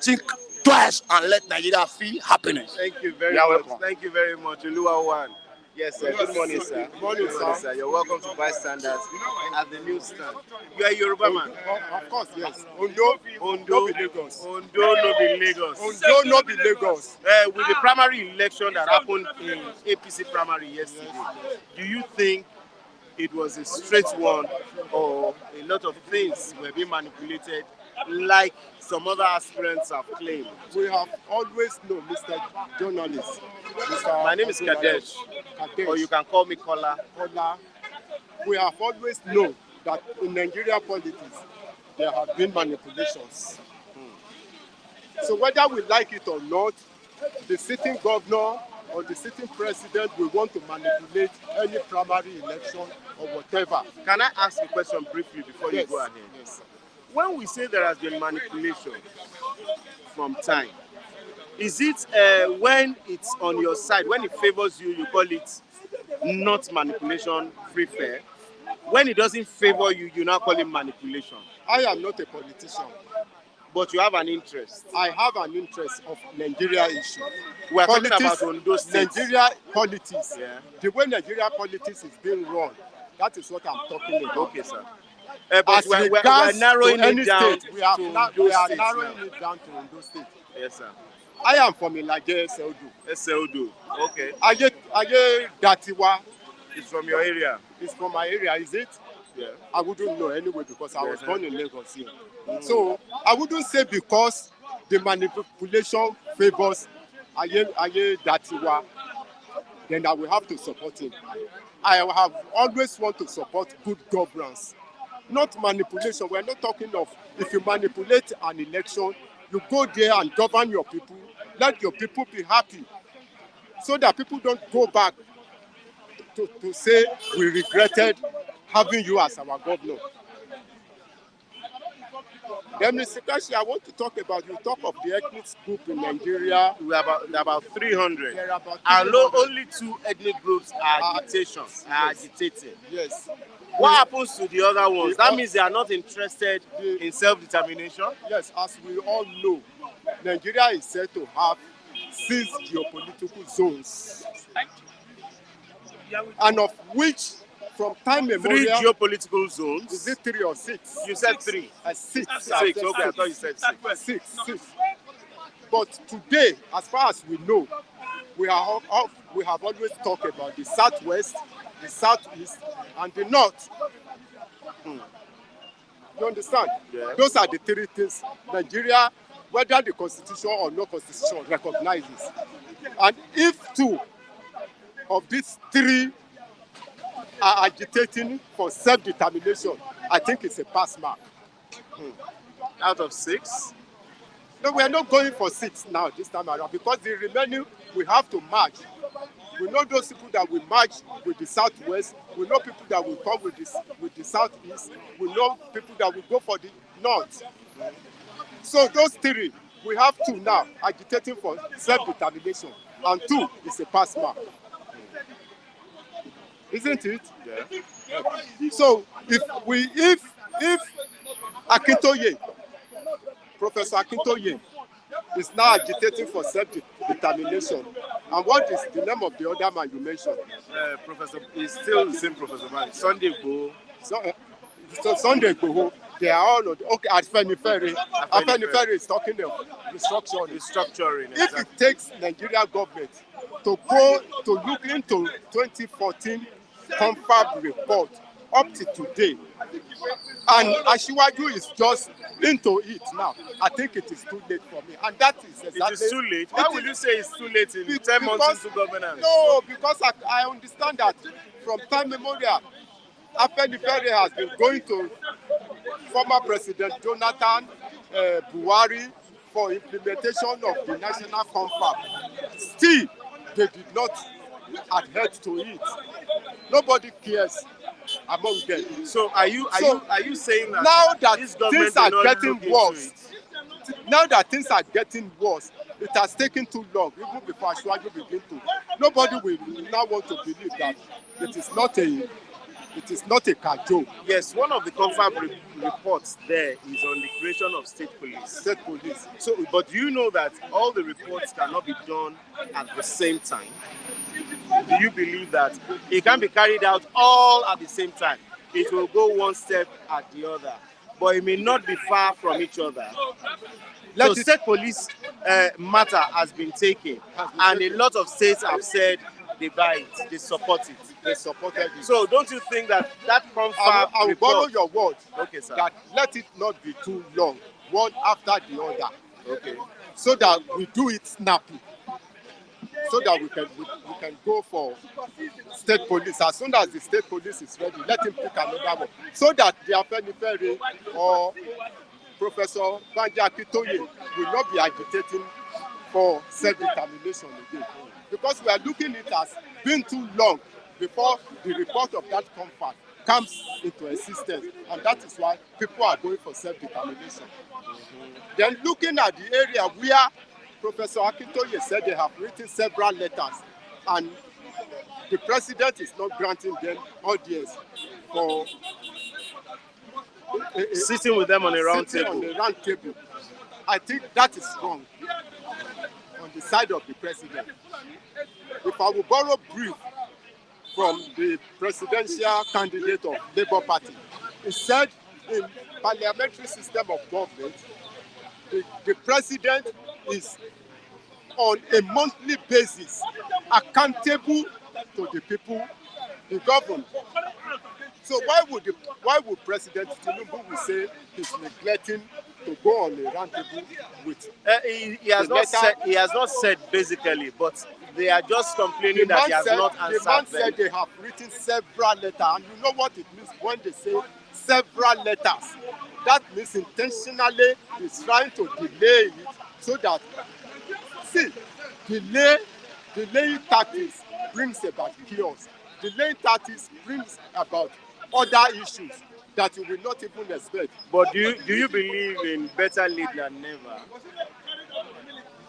Think twice and let Nigeria feel happiness. Thank you very You're much. welcome. Thank you very much, Oluwa One. Yes, sir. Good morning, sir. Good morning, sir. You're welcome to Bystanders at the news stand. You are a Yoruba man. Of course, yes. Ondo, Ondo, no be Lagos. Ondo, no be Lagos. Ondo, no be Lagos. With the primary election that happened in APC primary yesterday, do you think it was a straight one, or a lot of things were being manipulated, like some other aspirants have claimed? We have always known, Mr. Journalist. My name is Kadesh, or you can call me Kola. Kola. We have always known that in Nigeria politics, there have been manipulations. So whether we like it or not, the sitting governor or the sitting president will want to manipulate any primary election or whatever. Can I ask a question briefly before Yes. you go ahead? Yes. When we say there has been manipulation from time, is it when it's on your side, when it favors you, you call it not manipulation, free fair? When it doesn't favor you, you now call it manipulation. I am not a politician. But you have an interest. I have an interest of Nigeria issue. We are talking about Ondo State. Nigeria politics. Yeah. The way Nigeria politics is being run, that is what I'm talking about. Okay, sir. But As we're regards narrowing to any it down state, we are State narrowing now. it down to Ondo State. Yes, sir. I am from Ilaje, Seldu. Eseodo. Okay. Aje Datiwa It's from your area. is from my area, is it? Yeah. I wouldn't know anyway because I was Yeah. born in Lagos here. So I wouldn't say because the manipulation favors Aye Datiwa, then I will have to support him. I have always want to support good governance, not manipulation. We're not talking of if you manipulate an election, you go there and govern your people, let your people be happy, so that people don't go back to say we regretted having you as our governor. Then, Mr. Kashi, I want to talk about, you talk of the ethnic group in Nigeria. We're about 300. There are about And 300. only 2 ethnic groups are agitating. Yes. What happens to the other ones? That means they are not interested in self-determination. Yes, as we all know, Nigeria is said to have 6 geopolitical zones, and of which, from time 3 memorial, geopolitical zones. is it 3 or 6? You said 3. 6. 6. Okay, I thought you said 6. 6. But today, as far as we know, we have always talked about the southwest, the southeast, and the north. You understand? Yeah. Those are the 3 things Nigeria, whether the constitution or no constitution, recognizes. And if 2 of these 3 are agitating for self-determination, I think it's a pass mark. Out of 6? No, we are not going for 6 now this time around, because the remaining we have to march. We know those people that will march with the southwest. We know people that will come with the southeast. We know people that will go for the north. So those 3, we have 2 now agitating for self-determination, and 2 is a pass mark. Isn't it? Yeah. So if Akintoye, Professor Akintoye, is now agitating for self-determination, and what is the name of the other man you mentioned? Professor is still the same Professor Man. Sunday Go. So Sunday Igboho, they are all okay. Afenifere is talking of restructuring. Restructuring. If it takes Nigeria government to go to look into 2014 confab report up to today, and Asiwaju is just into it now, I think it is too late for me. And that is exactly. It is too late. Why would you say it's too late in 10 months into governance? No, because I understand that from time memorial, Afenifere has been going to former President Jonathan Buhari for implementation of the national confab. Still, they did not adhere to it. Nobody cares among them. So are you saying that now that this government things are will not getting look into worse, it? now that things are getting worse, it has taken too long. Even before Asiwaju begin to, nobody will now want to believe that it is not a cajole. Yes, one of the confab reports there is on the creation of state police. State police. So, but do you know that all the reports cannot be done at the same time? do you believe that it can be carried out all at the same time? It will go one step at the other, but it may not be far from each other. So state police matter has been taken, and a lot of states have said they buy it, they support it. They supported it. So don't you think that confab I will borrow report? your word. Okay, sir. That let it not be too long, one after the other. Okay. So that we do it snappy. So that we can go for state police. As soon as the state police is ready, let him pick another one. So that the Afenifere or Professor Akintoye will not be agitating for self-determination again. Because we are looking at it as being too long before the report of that confab comes into existence. And that is why people are going for self-determination. Then looking at the area where Professor Akintoye said they have written several letters and the president is not granting them audience for sitting with them on a round table. I think that is wrong on the side of the president. If I will borrow brief from the presidential candidate of Labour Party, he said in parliamentary system of government, the president is on a monthly basis accountable to the people he governs. So why would President Tinubu will say he's neglecting to go on a roundtable with? He has not said basically, but they are just complaining that he has not answered them. The man said they have written several letters, and you know what it means when they say several letters. That means intentionally he's trying to delay it so that, see, delaying tactics brings about chaos. Delaying tactics brings about other issues that you will not even expect. But do you believe in better late than never?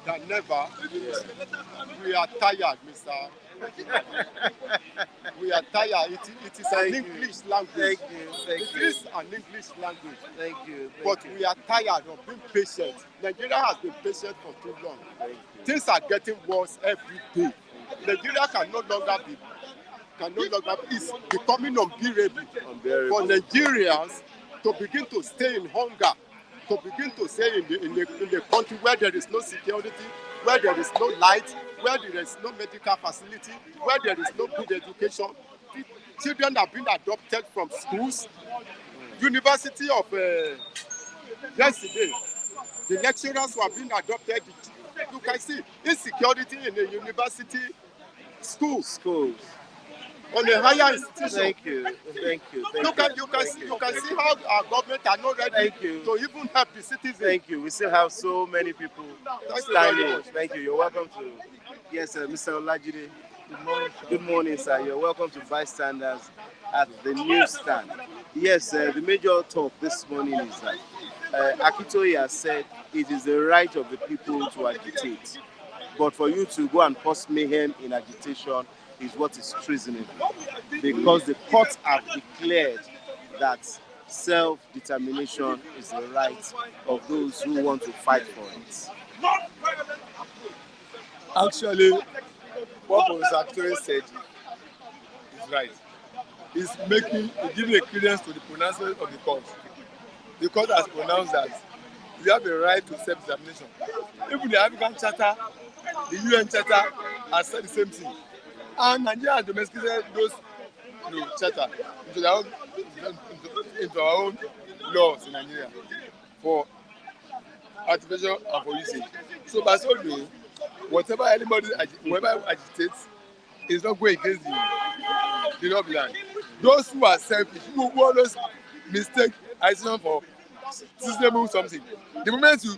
Than never? Yes. We are tired, Mr. We are tired. It is an English language. It is an English language. Thank you. But we are tired of being patient. Nigeria has been patient for too long. Things are getting worse every day. Nigeria can no longer be. It's becoming unbearable for Nigerians to begin to stay in hunger, to begin to stay in a country where there is no security, where there is no light, where there is no medical facility, where there is no good education. Children are being adopted from schools. University of yesterday, the lecturers who are being adopted. You can see insecurity in the university schools. On a higher institution. Thank you. You can see how our government are not ready to even help the citizens. Thank you. We still have so many people standing. Thank you. You're welcome to. Yes, Mr. Olajide. Good morning, sir. Good morning, sir. You're welcome to Bystanders at the newsstand. Yes, the major talk this morning is that Akintoye has said it is the right of the people to agitate. But for you to go and cause mayhem in agitation is what is treasonable, because the courts have declared that self-determination is the right of those who want to fight for it. Actually, what Professor Akintoye said is right. He's giving a credence to the pronouncement of the court. The court has pronounced that you have a right to self-determination. Even the African Charter, the UN Charter has said the same thing. And Nigeria has domesticated those charter into our own laws in Nigeria for activation and for usage. So by so doing, whoever agitates is not going against the law of the land. Those who are selfish, who always mistake agitation for treasonable something. The moment you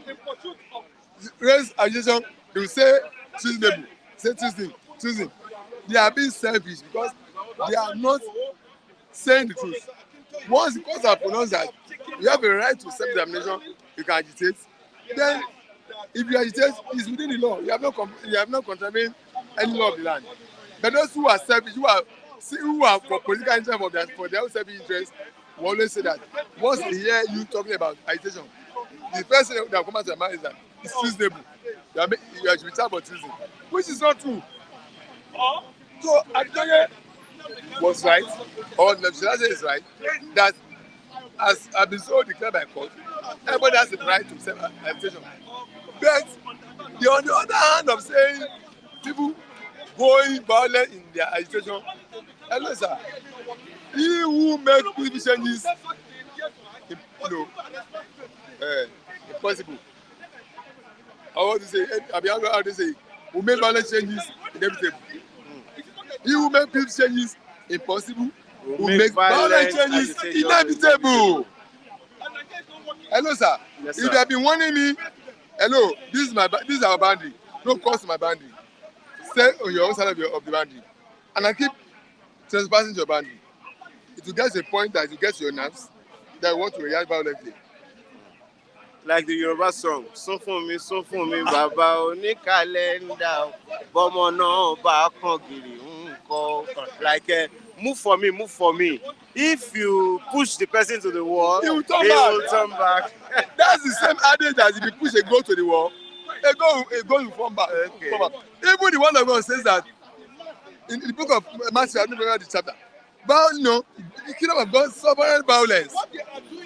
raise agitation, they will say treasonable, say treason. They are being selfish because they are not saying the truth. Once the courts have pronounced that you have a right to self-determination, you can agitate. Then, if you agitate, it's within the law. You have not contravened any law of the land. But those who are selfish, who are for political interest for their own selfish interest, will always say that once they hear you talking about agitation, the first thing that will come out of your mind is that it's treasonable. You should be charged for treason, which is not true. So Akintoye was right, or Nabisalaze is right, that as has been so declared by court, everybody has the right to self-agitation. But the on the other hand of saying people going violent in their agitation, hello sir, he who make people changes, impossible. I want to say, how to say, who make violent changes inevitable. He who make people changes impossible, who make violent changes inevitable. Hello sir, Yes, if sir. you have been warning me, hello, this is our boundary, don't cross my boundary, stay on your own side of the boundary, and I keep trespassing your boundary. It will get to a point that you get to your nerves that you want to react violently. Like the Yoruba song, sún fún mi, bàbá oní kàlẹ́ndà, bọ́mọ náà bá kàn gìrì ńkọ́. Like, move for me, move for me. If you push the person to the wall, He will turn he back. will turn back. That's the same adage as if you push a goat to the wall, a goat will fall back. Okay. Fall back. Even the one of God says that in the book of Matthew, I don't remember the chapter. But the kingdom of God suffered violence.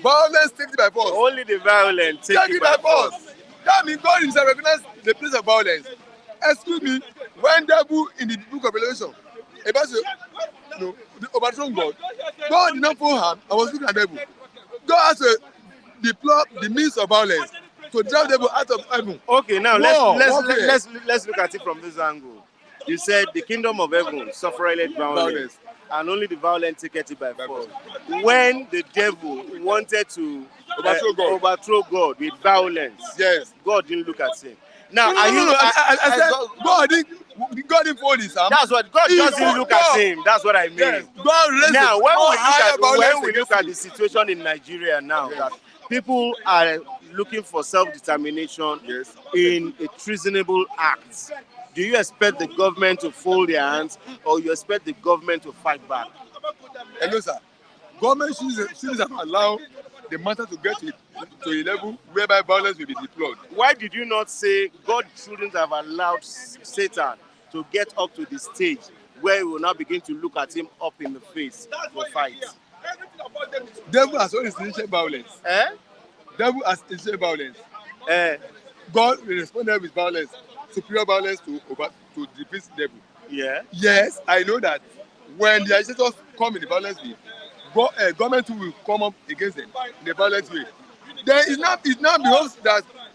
Violence taken by force. Only the violent take it by force. That means God himself recognized the place of violence. Excuse me, when devil in the book of Revelation about to overthrow God, God did not fall harm and was looking at devil. God has to deploy the means of violence to drive devil out of heaven. Okay, now War, let's look at it from this angle. You said the kingdom of heaven suffered violence, and only the violent take it by force. When the devil wanted to overthrow God with violence, Yes. God didn't look at him. Now, I said God didn't fold his arm. that's what God doesn't look at him. That's what I mean. Yes. God raised Now, when we look against at the situation in Nigeria now, that people are looking for self-determination Yes. in a treasonable act, do you expect the government to fold their hands, or you expect the government to fight back? Hello, sir. Government shouldn't have allowed the matter to get to a level whereby violence will be deployed. Why did you not say God shouldn't have allowed Satan to get up to the stage where we will now begin to look at him up in the face to fight? Devil has always initiated violence. Devil has initiated violence. God responded with violence, superior violence to defeat the devil. Yeah. Yes, I know that when the agitators come in the violence way, government will come up against them in the violent way. Then it's not because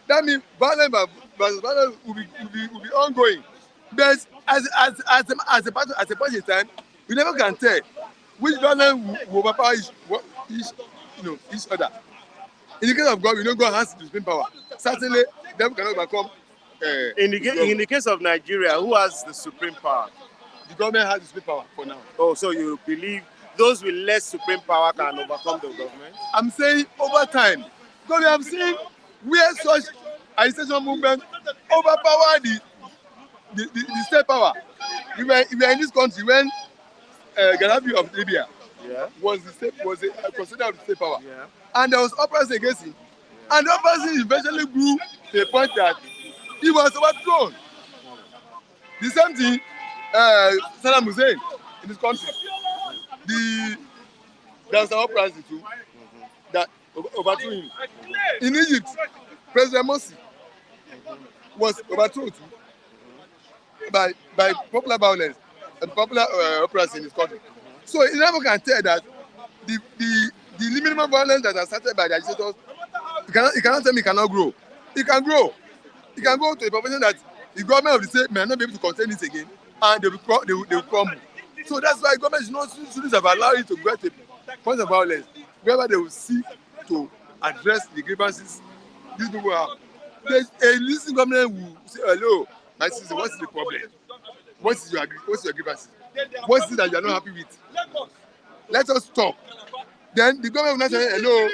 that means violence will be ongoing. But as a point in time, we never can tell which violence will overpower each other. In the case of God, we know God has the supreme power. Certainly, devil cannot overcome. In the case of Nigeria, who has the supreme power? The government has the supreme power for now. Oh, so you believe those with less supreme power can overcome the government? I'm saying over time, because we have seen where such agitation movement overpower the state power. We were in this country when Gaddafi of Libya was considered the state power, and there was uprising against him, and the uprising eventually grew to a point that he was overthrown. The same thing, Saddam Hussein in this country. There was an uprising too that overthrew him. In Egypt, President Morsi was overthrown too by popular violence and popular uprising in his country. So you never can tell that the minimum violence that has started by the agitators, you cannot tell me it cannot grow. It can grow. It can go to a proportion that the government of the state may not be able to contain it again, and they will crumble. So that's why government shouldn't have allowed it to get to a point of violence, whereby they will seek to address the grievances these people have. A listening government will say, hello, my sister, what is the problem? What's your grievances? What is it that you are not happy with? Let us talk. Then the government will not say, hello,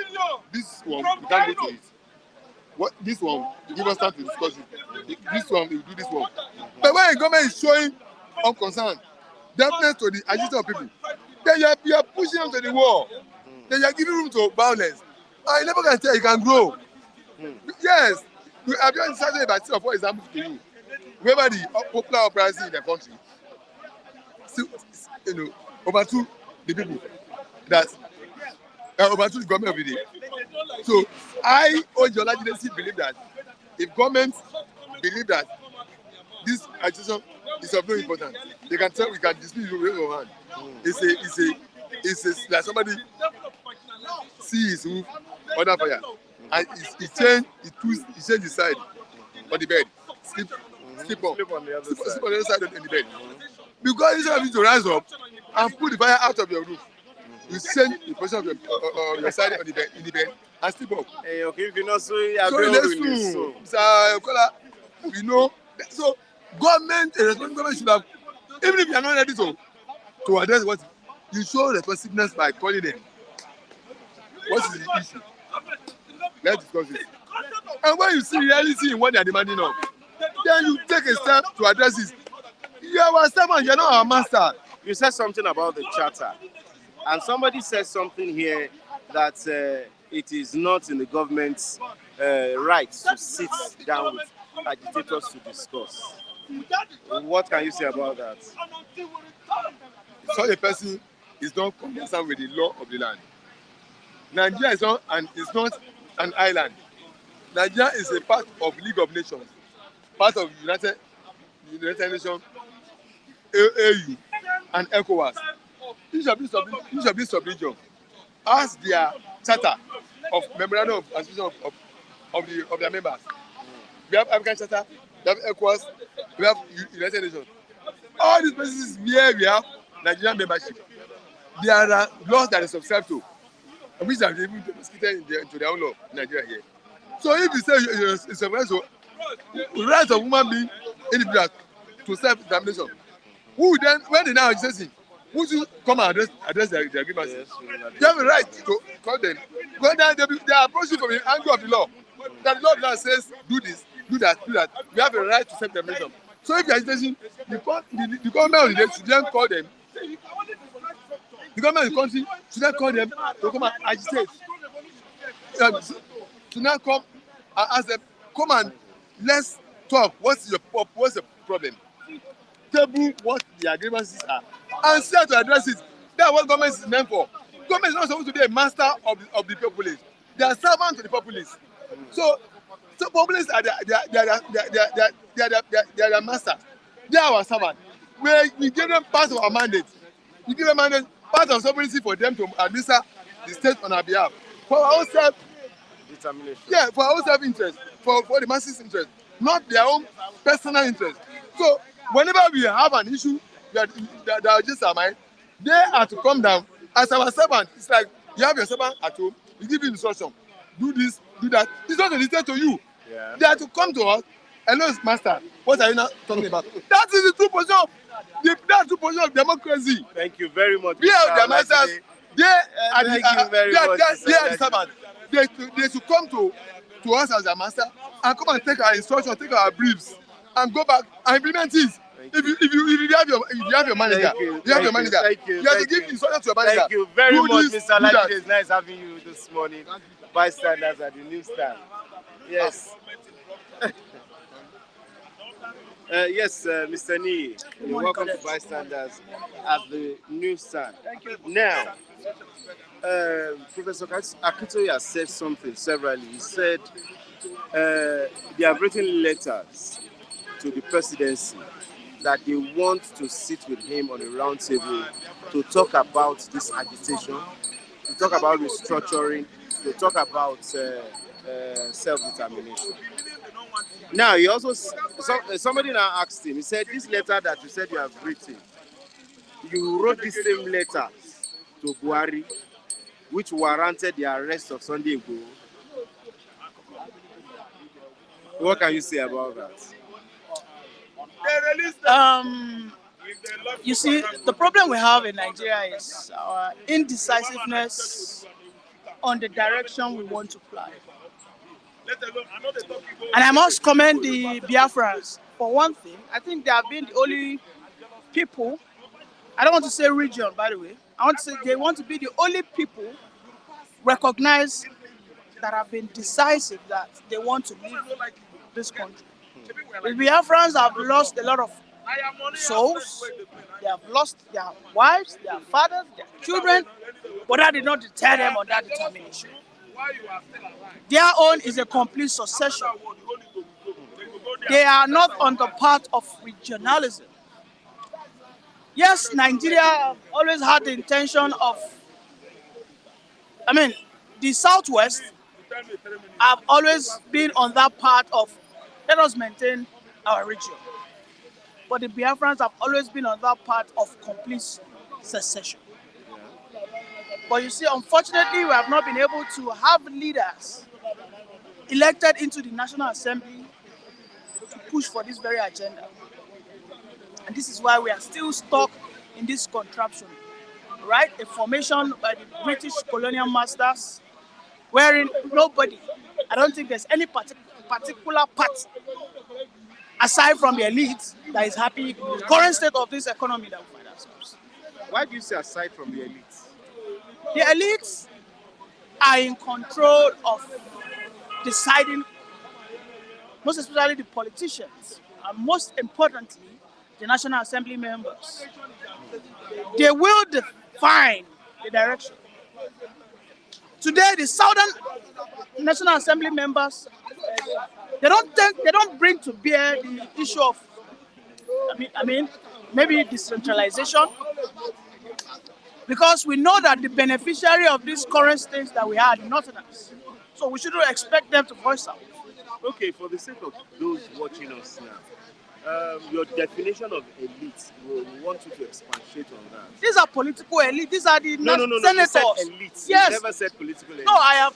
this one, we can't go to it. This one, give us time to discuss it. This one, we will do this one. But when the government is showing unconcern, deafness to the agitated people, then you are pushing them to the wall. Then you are giving room to violence. And you never can tell, you can grow. Yes, we have just decided by 3 or 4 examples to you. Wherever the popular uprising in the country still, you know, overthrew the people that overthrew the government of the day. So I, Olajide, still believe that if government believe that this agitation is of no importance, they can tell we can dispute it with your hand. It's a like somebody see his roof under fire and he change his side on the bed, sleep on the other side on the bed. Because instead of you to rise up and put the fire out of your roof, you change the position of your side on the bed in the bed and sleep up. Hey, okay, if you know, so you So let's do, Mr. Kola, we know. So government, a responsible government should have, even if you are not ready to address what you show responsiveness by calling them. What is the issue? Let's discuss it. And when you see reality in what they are demanding of, then you take a step to address it. You are our servant, you are not our master. You said something about the charter, and somebody said something here that it is not in the government's right to sit down with agitators to discuss. What can you say about that? Such a person is not conversant with the law of the land. Nigeria is not an island. Nigeria is a part of League of Nations, part of United Nations, AU, and ECOWAS. Each of these sub-regions has their charter of memorandum of association of their members. We have African Charter, we have ECOWAS, we have United Nations. All these places where we have Nigerian membership, there are laws that they subscribe to, which are even translated into their own law in Nigeria here. So if you say it's a right of rights of human being individuals to self-determination, who then, when they now agitate, who should come and address their grievances? Yes, you have a right to call them. Because they are approaching from the angle of the law. That the law of the land says, do this, do that. We have a right to self-determination. So if you are agitating, the government of the day should then call them. The government of the country should then call them to come and agitate. To now come and ask them, come and let's talk. What's the problem? Table what the grievances are and start to address it. That's what government is meant for. Government is not supposed to be a master of the populace. They are servants to the populace. So populace are their masters. They are our servants. We give them part of our mandate. We give them mandate, part of sovereignty for them to administer the state on our behalf. For our own self-determination. Yeah, for our own self-interest, for the masses' interest, not their own personal interest. So whenever we have an issue that are just our mind, they are to come down as our servant. It's like you have your servant at home, you give him instruction, do this, do that. It's not to listen to you. Yeah. They are to come to us. Hello, master. What are you now talking about? That is the true position of democracy. Thank you very much. We are the masters. They are the servants. They should come to us as a master and come and take our instruction, take our briefs, and go back and implement it. If you have your manager, you have to give instruction to your manager. Thank you very much, Mr. Lajide. It's nice having you this morning. Bystanders at the newsstand. Yes. Yes, Mr. Ni, welcome to Bystanders at the newsstand. Thank you. Now, Professor Akintoye has said something severally. He said they have written letters to the presidency that they want to sit with him on a round table to talk about this agitation, to talk about restructuring, to talk about self-determination. Now, he also, somebody now asked him, he said, this letter that you said you have written, you wrote the same letter to Buhari, which warranted the arrest of Sunday Igboho. What can you say about that? You see, the problem we have in Nigeria is our indecisiveness on the direction we want to fly. And I must commend the Biafrans for one thing. I think they have been the only people, I don't want to say region, by the way, I want to say they want to be the only people recognized that have been decisive that they want to leave this country. The Biafrans have lost a lot of souls, they have lost their wives, their fathers, their children, but that did not deter them on that determination. Their own is a complete succession. They are not on the path of regionalism. Yes, Nigeria always had the intention of, the Southwest have always been on that path of let us maintain our region. But the Biafrans have always been on that path of complete secession. But you see, unfortunately, we have not been able to have leaders elected into the National Assembly to push for this very agenda. And this is why we are still stuck in this contraption, right? A formation by the British colonial masters, wherein nobody, I don't think there's any particular part aside from the elite that is happy with the current state of this economy that we find ourselves. Why do you say aside from the elites? The elites are in control of deciding, most especially the politicians, and most importantly, the National Assembly members. They will define the direction. Today, the Southern National Assembly members, they don't bring to bear the issue of, maybe decentralization, because we know that the beneficiary of these current states that we are the Northerners. So we shouldn't expect them to voice out. Okay, for the sake of those watching us now, your definition of elite, we want you to expatiate on that. These are political elite. These are the No, senators. you said elite. Yes. You never said political elite. No, I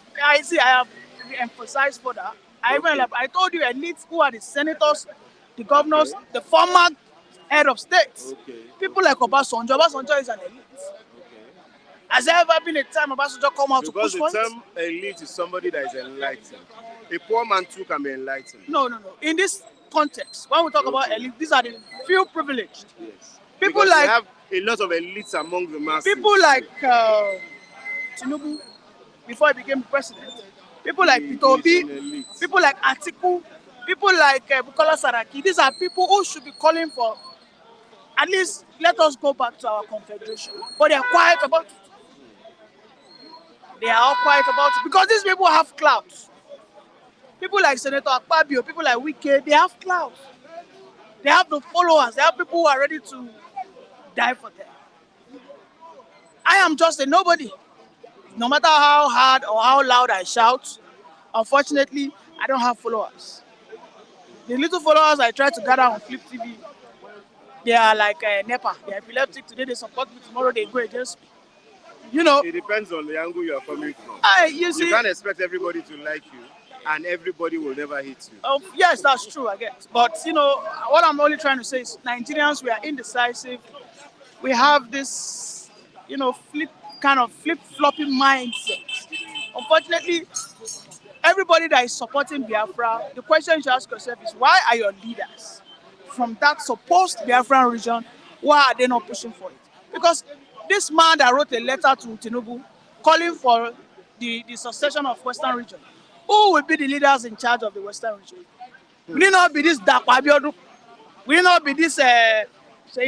have emphasized further. I told you elites who are the senators, the governors, the former head of states. Okay. People like Obasanjo. Obasanjo is an elite. Has there ever been a time Obasanjo come out Because to push the for it? term elite is somebody that is enlightened. A poor man too can be enlightened. No. In this context, when we talk about elite, these are the few privileged. Yes. People Because like we have a lot of elites among the masses. people like Tinubu before he became president. People like He is Peter Obi, an elite. people like Atiku, people like Bukola Saraki. These are people who should be calling for, at least let us go back to our confederation. But they are quiet about it. They are all quiet about it because these people have clout. People like Senator Akpabio, people like Wike, they have clout. They have the followers. They have people who are ready to die for them. I am just a nobody. No matter how hard or how loud I shout, unfortunately, I don't have followers. The little followers I try to gather on Flip TV, they are like NEPA. They are epileptic. Today they support me, tomorrow they go against me. It depends on the angle you are coming from. You see, you can't expect everybody to like you, and everybody will never hate you. Yes, that's true, I guess. But what I'm only trying to say is Nigerians, we are indecisive. We have this, flip-floppy mindset. Unfortunately, everybody that is supporting Biafra, the question you should ask yourself is, why are your leaders from that supposed Biafran region, why are they not pushing for it? Because this man that wrote a letter to Tinubu calling for the succession of Western region, who will be the leaders in charge of the Western region? Will it not be this Dapo Abiodun? Will it not be this Seyi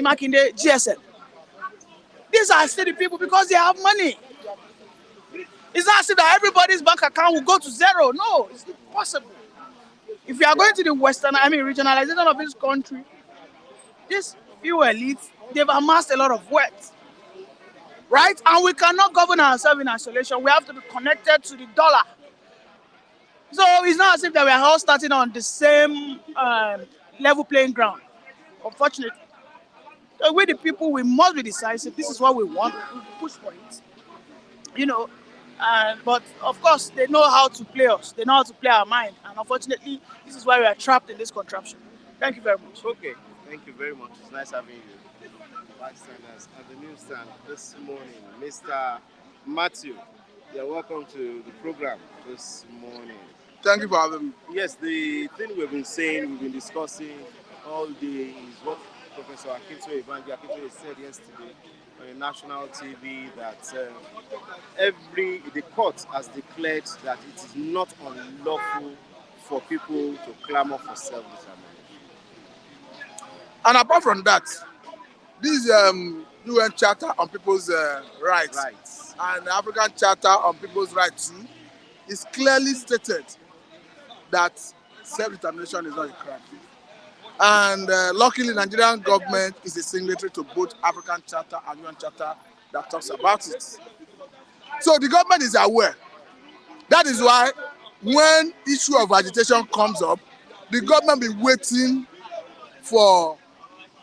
Makinde GSM? These are still the people because they have money. It's not as if that everybody's bank account will go to zero. No, it's not possible. If you are going to the regionalization of this country, these few elites, they've amassed a lot of wealth. Right? And we cannot govern ourselves in isolation. We have to be connected to the dollar. So it's not as if that we are all starting on the same level playing ground. Unfortunately. So we the people, we must be decisive. This is what we want. We push for it. But of course, they know how to play us. They know how to play our mind. And unfortunately, this is why we are trapped in this contraption. Thank you very much. Okay. Thank you very much. It's nice having you. Bystanders at the newsstand this morning. Mr. Matthew, you're welcome to the program this morning. Thank you for having me. Yes, the thing we've been saying, we've been discussing all day is what Professor Akintoye said yesterday on a national TV that the court has declared that it is not unlawful for people to clamor for self-determination. And apart from that, this UN Charter on People's Rights Rights. and the African Charter on People's Rights too is clearly stated that self-determination is not a crime. And luckily, Nigerian government is a signatory to both African Charter and UN Charter that talks about it. So the government is aware. That is why when issue of agitation comes up, the government be waiting for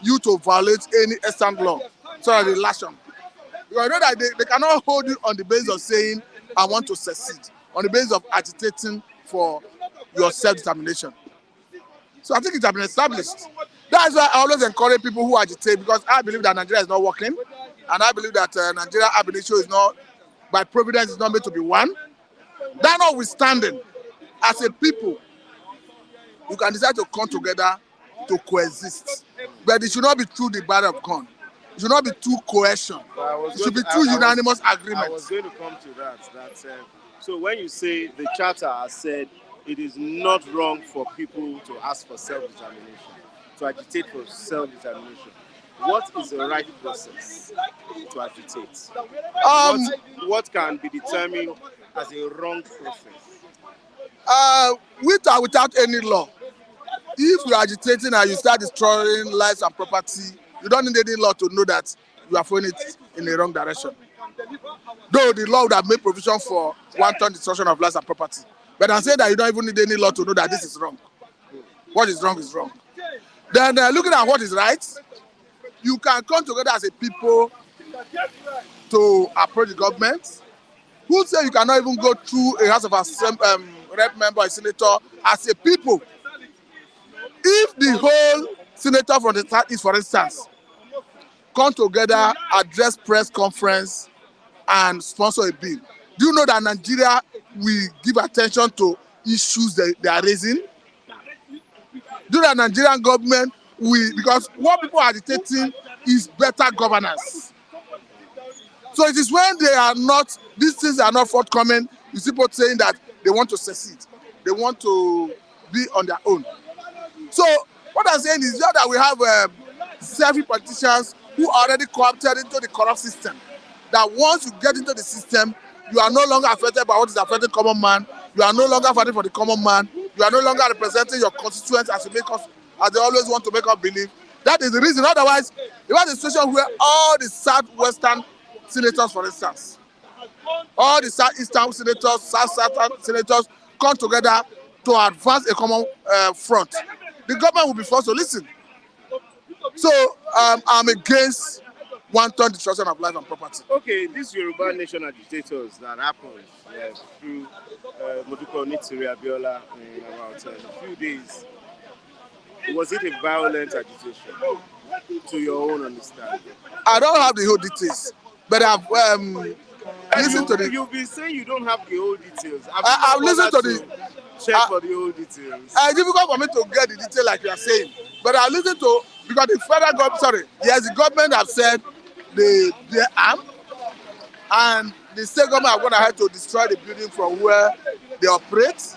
you to violate any extant law so that they lash on. Because I know that they cannot hold you on the basis of saying, I want to secede, on the basis of agitating for your self-determination. So I think it has been established. That's why I always encourage people who agitate, because I believe that Nigeria is not working, and I believe that Nigeria ab initio is not, by providence, is not made to be one. That notwithstanding, as a people, you can decide to come together to coexist. But it should not be through the barrier of gun. It should not be through coercion. It should be through unanimous agreement. I was going to come to that. So when you say the charter has said it is not wrong for people to ask for self-determination, to agitate for self-determination, what is the right process to agitate? What can be determined as a wrong process? With or without any law, if you are agitating and you start destroying lives and property, you don't need any law to know that you are throwing it in the wrong direction. Though the law would have made provision for wanton destruction of lives and property. But I'm saying that you don't even need any law to know that this is wrong. What is wrong is wrong. Then looking at what is right, you can come together as a people to approach the government. Who say you cannot even go through a House of Assembly rep member or senator as a people? If the whole senator from the Southeast, for instance, come together, address press conference, and sponsor a bill, do you know that Nigeria will give attention to issues they are raising? Do you know that Nigerian government will, because what people are agitating is better governance. So it is when they are not, these things are not forthcoming, you see people saying that they want to secede, they want to be on their own. So what I'm saying is that we have selfish politicians who are already co-opted into the corrupt system. That once you get into the system, you are no longer affected by what is affecting common man. You are no longer fighting for the common man. You are no longer representing your constituents as they always want to make us believe. That is the reason. Otherwise, you have a situation where all the southwestern senators, for instance, all the southeastern senators, south-southern senators come together to advance a common front. The government will be forced to listen. So I'm against wanton destruction of life and property. Okay, these Yoruba nation agitators that happened through Moduko Nitsiri Abiola in about a few days, was it a violent agitation to your own understanding? I don't have the whole details, but I've listened to the... You've been saying you don't have the whole details. I've listened to the... Check for the whole details. It's difficult for me to get the detail like you are saying, but I listen to, because the federal government, the government have said they arm, and the state government are going ahead to destroy the building from where they operate.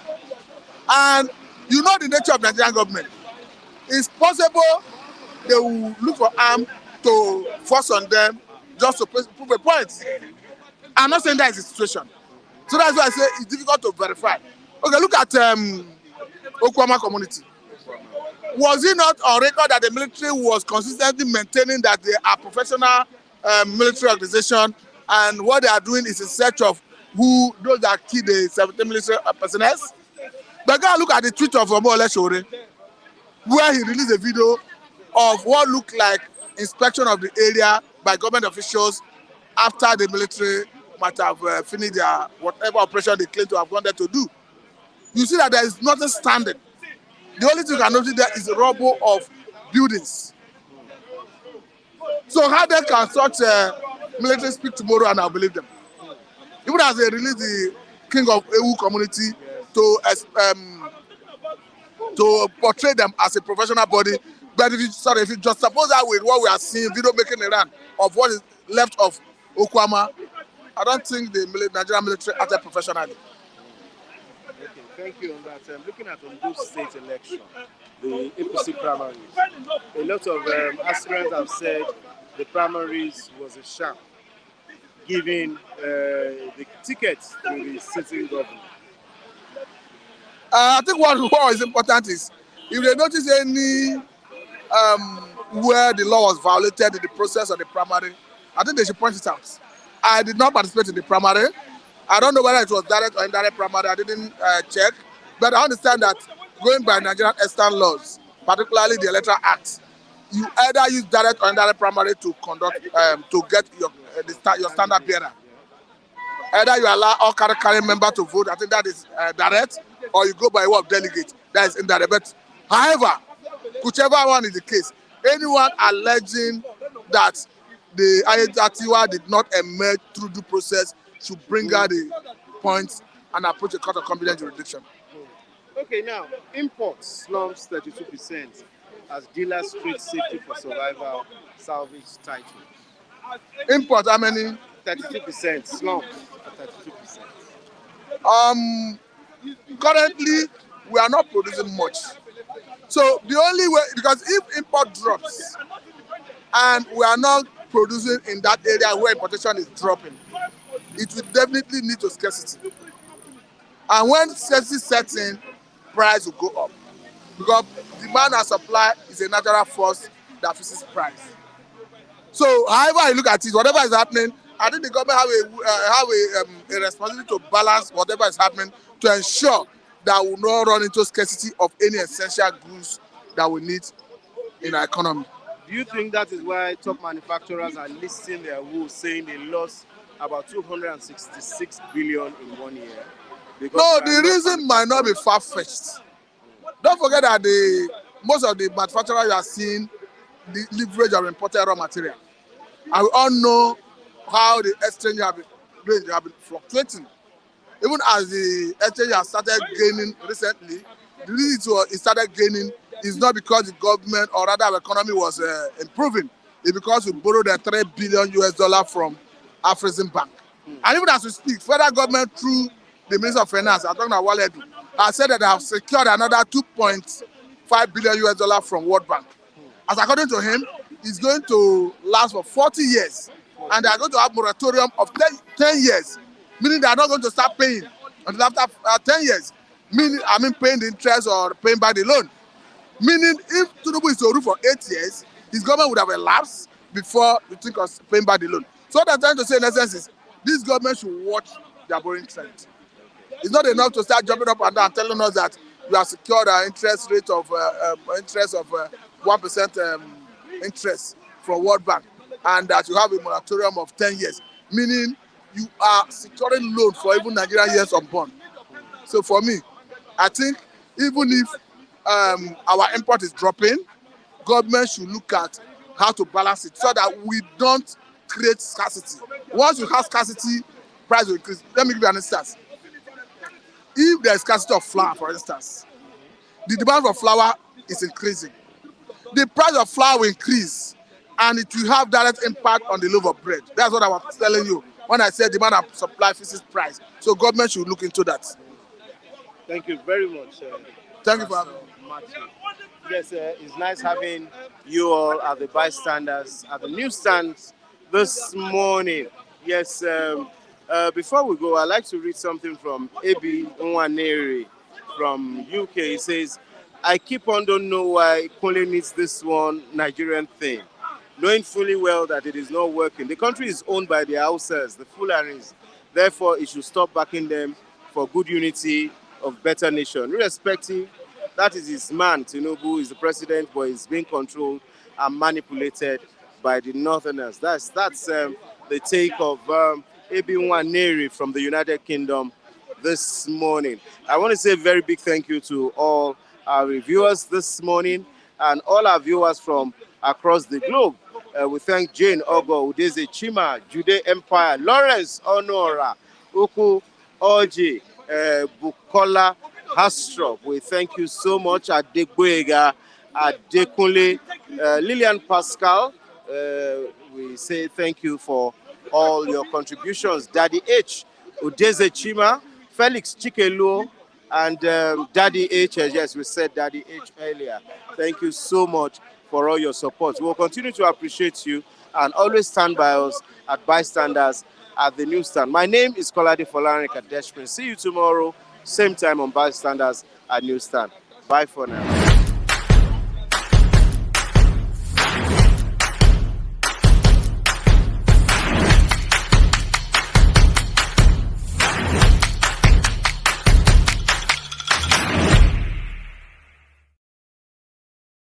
And you know the nature of Nigerian government. It's possible they will look for arm to force on them just to prove a point. I'm not saying that is the situation. So that's why I say it's difficult to verify. Okay, look at Okwama community. Was it not on record that the military was consistently maintaining that they are professional military organization, and what they are doing is in search of those that killed the 17 military personnel? But go look at the tweet of Omole Shore, where he released a video of what looked like inspection of the area by government officials after the military might have finished their whatever operation they claim to have gone there to do. You see that there is nothing standing. The only thing you can notice there is a rubble of buildings. So how then can such military speak tomorrow and I'll believe them? Even as they release the king of Ewu community to portray them as a professional body, but if you just suppose that with what we are seeing, video making around of what is left of Okwama, I don't think the Nigerian military acted professionally. Okay, thank you on that. Looking at Ondo State election, the APC primaries, a lot of aspirants have said the primaries was a sham, giving the tickets to the sitting governor. I think what is important is if they notice any where the law was violated in the process of the primary, I think they should point it out. I did not participate in the primary. I don't know whether it was direct or indirect primary. I didn't check, but I understand that going by Nigerian extant laws, particularly the Electoral Act, you either use direct or indirect primary to conduct to get your standard bearer. Either you allow all carrying member to vote, I think that is direct, or you go by way of delegate, that is indirect. But however, whichever one is the case, anyone alleging that the Ayetatiwa did not emerge through due process should bring out the points and approach a court of competent jurisdiction. Okay, now, imports slumps 32% as dealers trade safety for survival salvage title. Import, how many? 32% slump at 32%. Currently, we are not producing much. So the only way, because if import drops and we are not producing in that area where importation is dropping, it will definitely lead to scarcity. And when scarcity sets in, price will go up. Because demand and supply is a natural force that fixes price. So however you look at it, whatever is happening, I think the government have a responsibility to balance whatever is happening to ensure that we will not run into scarcity of any essential goods that we need in our economy. Do you think that is why top manufacturers are listing their wool, saying they lost about 266 billion in 1 year? Because no, the reason might not be far-fetched. Don't forget that most of the manufacturers are seeing the leverage of imported raw material. And we all know how the exchange have been fluctuating. Even as the exchange has started gaining recently, the reason it started gaining is not because the government or rather our economy was improving. It's because we borrowed a $3 billion US from Afrexim Bank. And even as we speak, federal government through the Minister of Finance, I'm talking about Waledu, has said that they have secured another $2.5 billion US from World Bank. As according to him, it's going to last for 40 years. And they are going to have moratorium of 10 years, meaning they are not going to start paying until after 10 years. Paying the interest or paying back the loan. Meaning, if Tinubu is to rule for 8 years, his government would have elapsed before you think of paying back the loan. So what I'm trying to say in essence is, this government should watch their borrowing trend. It's not enough to start jumping up and down telling us that we have secured an interest rate of 1% interest from World Bank, and that you have a moratorium of 10 years, meaning you are securing loan for even Nigerian years unborn. So for me, I think even if our import is dropping, government should look at how to balance it so that we don't create scarcity. Once you have scarcity, price will increase. Let me give you an instance. If there is scarcity of flour, for instance, the demand for flour is increasing. The price of flour will increase, and it will have direct impact on the loaf of bread. That's what I was telling you when I said demand and supply fixes price. So government should look into that. Thank you very much. Thank you for having me. Yes, it's nice having you all at the bystanders at the newsstands this morning. Yes, before we go, I'd like to read something from Ebi Nwaneri from UK. He says, I keep on don't know why Kunle needs this one Nigerian thing, knowing fully well that it is not working. The country is owned by the Hausas, the Fulanis. Therefore, it should stop backing them for good unity of better nation. Irrespective, that is his man, Tinubu is the president, but he's being controlled and manipulated by the Northerners. That's the take of Ebi Nwaneri from the United Kingdom this morning. I want to say a very big thank you to all our reviewers this morning and all our viewers from across the globe. We thank Jane Ogo, Udeze Chima, Jude Empire, Lawrence Honora, Uku Oji, Bukola Hastrop. We thank you so much. Adegboyega, Adekunle, Lillian Pascal. We say thank you for all your contributions. Daddy H, Udeze Chima, Felix Chikelu, And Daddy H, yes, we said Daddy H earlier. Thank you so much for all your support. We'll continue to appreciate you and always stand by us at Bystanders at the newsstand. My name is Kolade Folarin Kadeshpin. See you tomorrow, same time on Bystanders at newsstand. Bye for now.